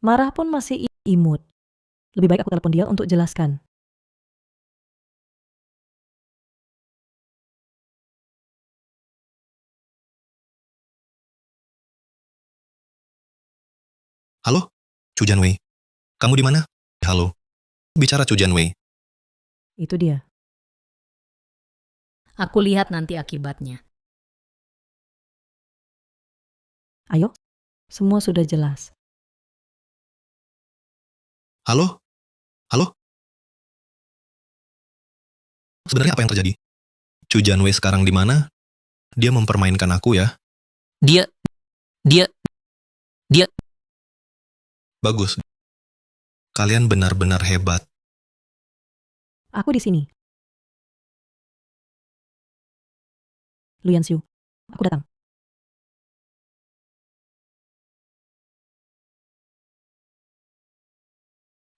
Marah pun masih imut. Lebih baik aku telepon dia untuk jelaskan. Halo? Chu Jianwei. Kamu di mana? Halo. Bicara Chu Jianwei. Itu dia. Aku lihat nanti akibatnya. Ayo, semua sudah jelas. Halo? Halo? Sebenarnya apa yang terjadi? Chu Jianwei sekarang di mana? Dia mempermainkan aku ya? Dia... Bagus. Kalian benar-benar hebat. Aku di sini. Lu Yanxiu, aku datang.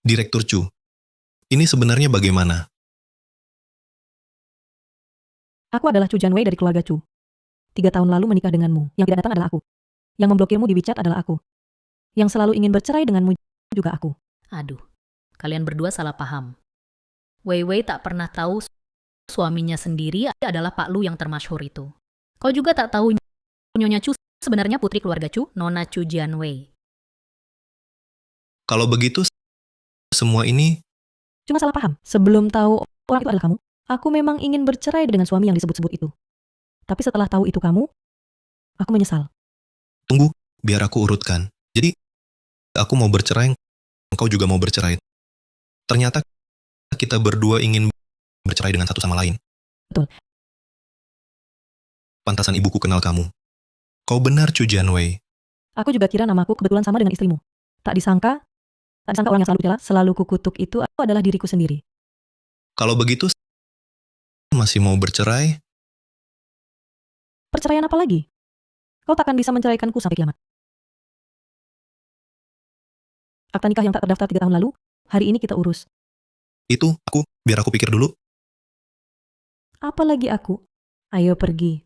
Direktur Chu, ini sebenarnya bagaimana? Aku adalah Chu Jianwei dari keluarga Chu. 3 tahun lalu menikah denganmu. Yang tidak datang adalah aku. Yang memblokirmu di WeChat adalah aku. Yang selalu ingin bercerai denganmu juga aku. Aduh, kalian berdua salah paham. Weiwei tak pernah tahu suaminya sendiri adalah Pak Lu yang termasyhur itu. Kau juga tak tahu Nyonya Chu sebenarnya putri keluarga Chu, Nona Chu Jianwei. Kalau begitu, semua ini Cuma salah paham. Sebelum tahu orang itu adalah kamu, aku memang ingin bercerai dengan suami yang disebut-sebut itu. Tapi setelah tahu itu kamu, aku menyesal. tunggu, biar aku urutkan. Jadi, aku mau bercerai, engkau juga mau bercerai. Ternyata kita berdua ingin bercerai dengan satu sama lain. Betul. Pantasan ibuku kenal kamu. Kau benar, Chu Jianwei. Aku juga kira namaku kebetulan sama dengan istrimu. Tak disangka orang yang selalu bicara, selalu kukutuk itu aku adalah diriku sendiri. Kalau begitu, masih mau bercerai? Perceraian apa lagi? Kau takkan bisa menceraikanku sampai kiamat. Akta nikah yang tak terdaftar 3 tahun lalu, hari ini kita urus. Itu, biar aku pikir dulu. Apalagi aku? Ayo pergi.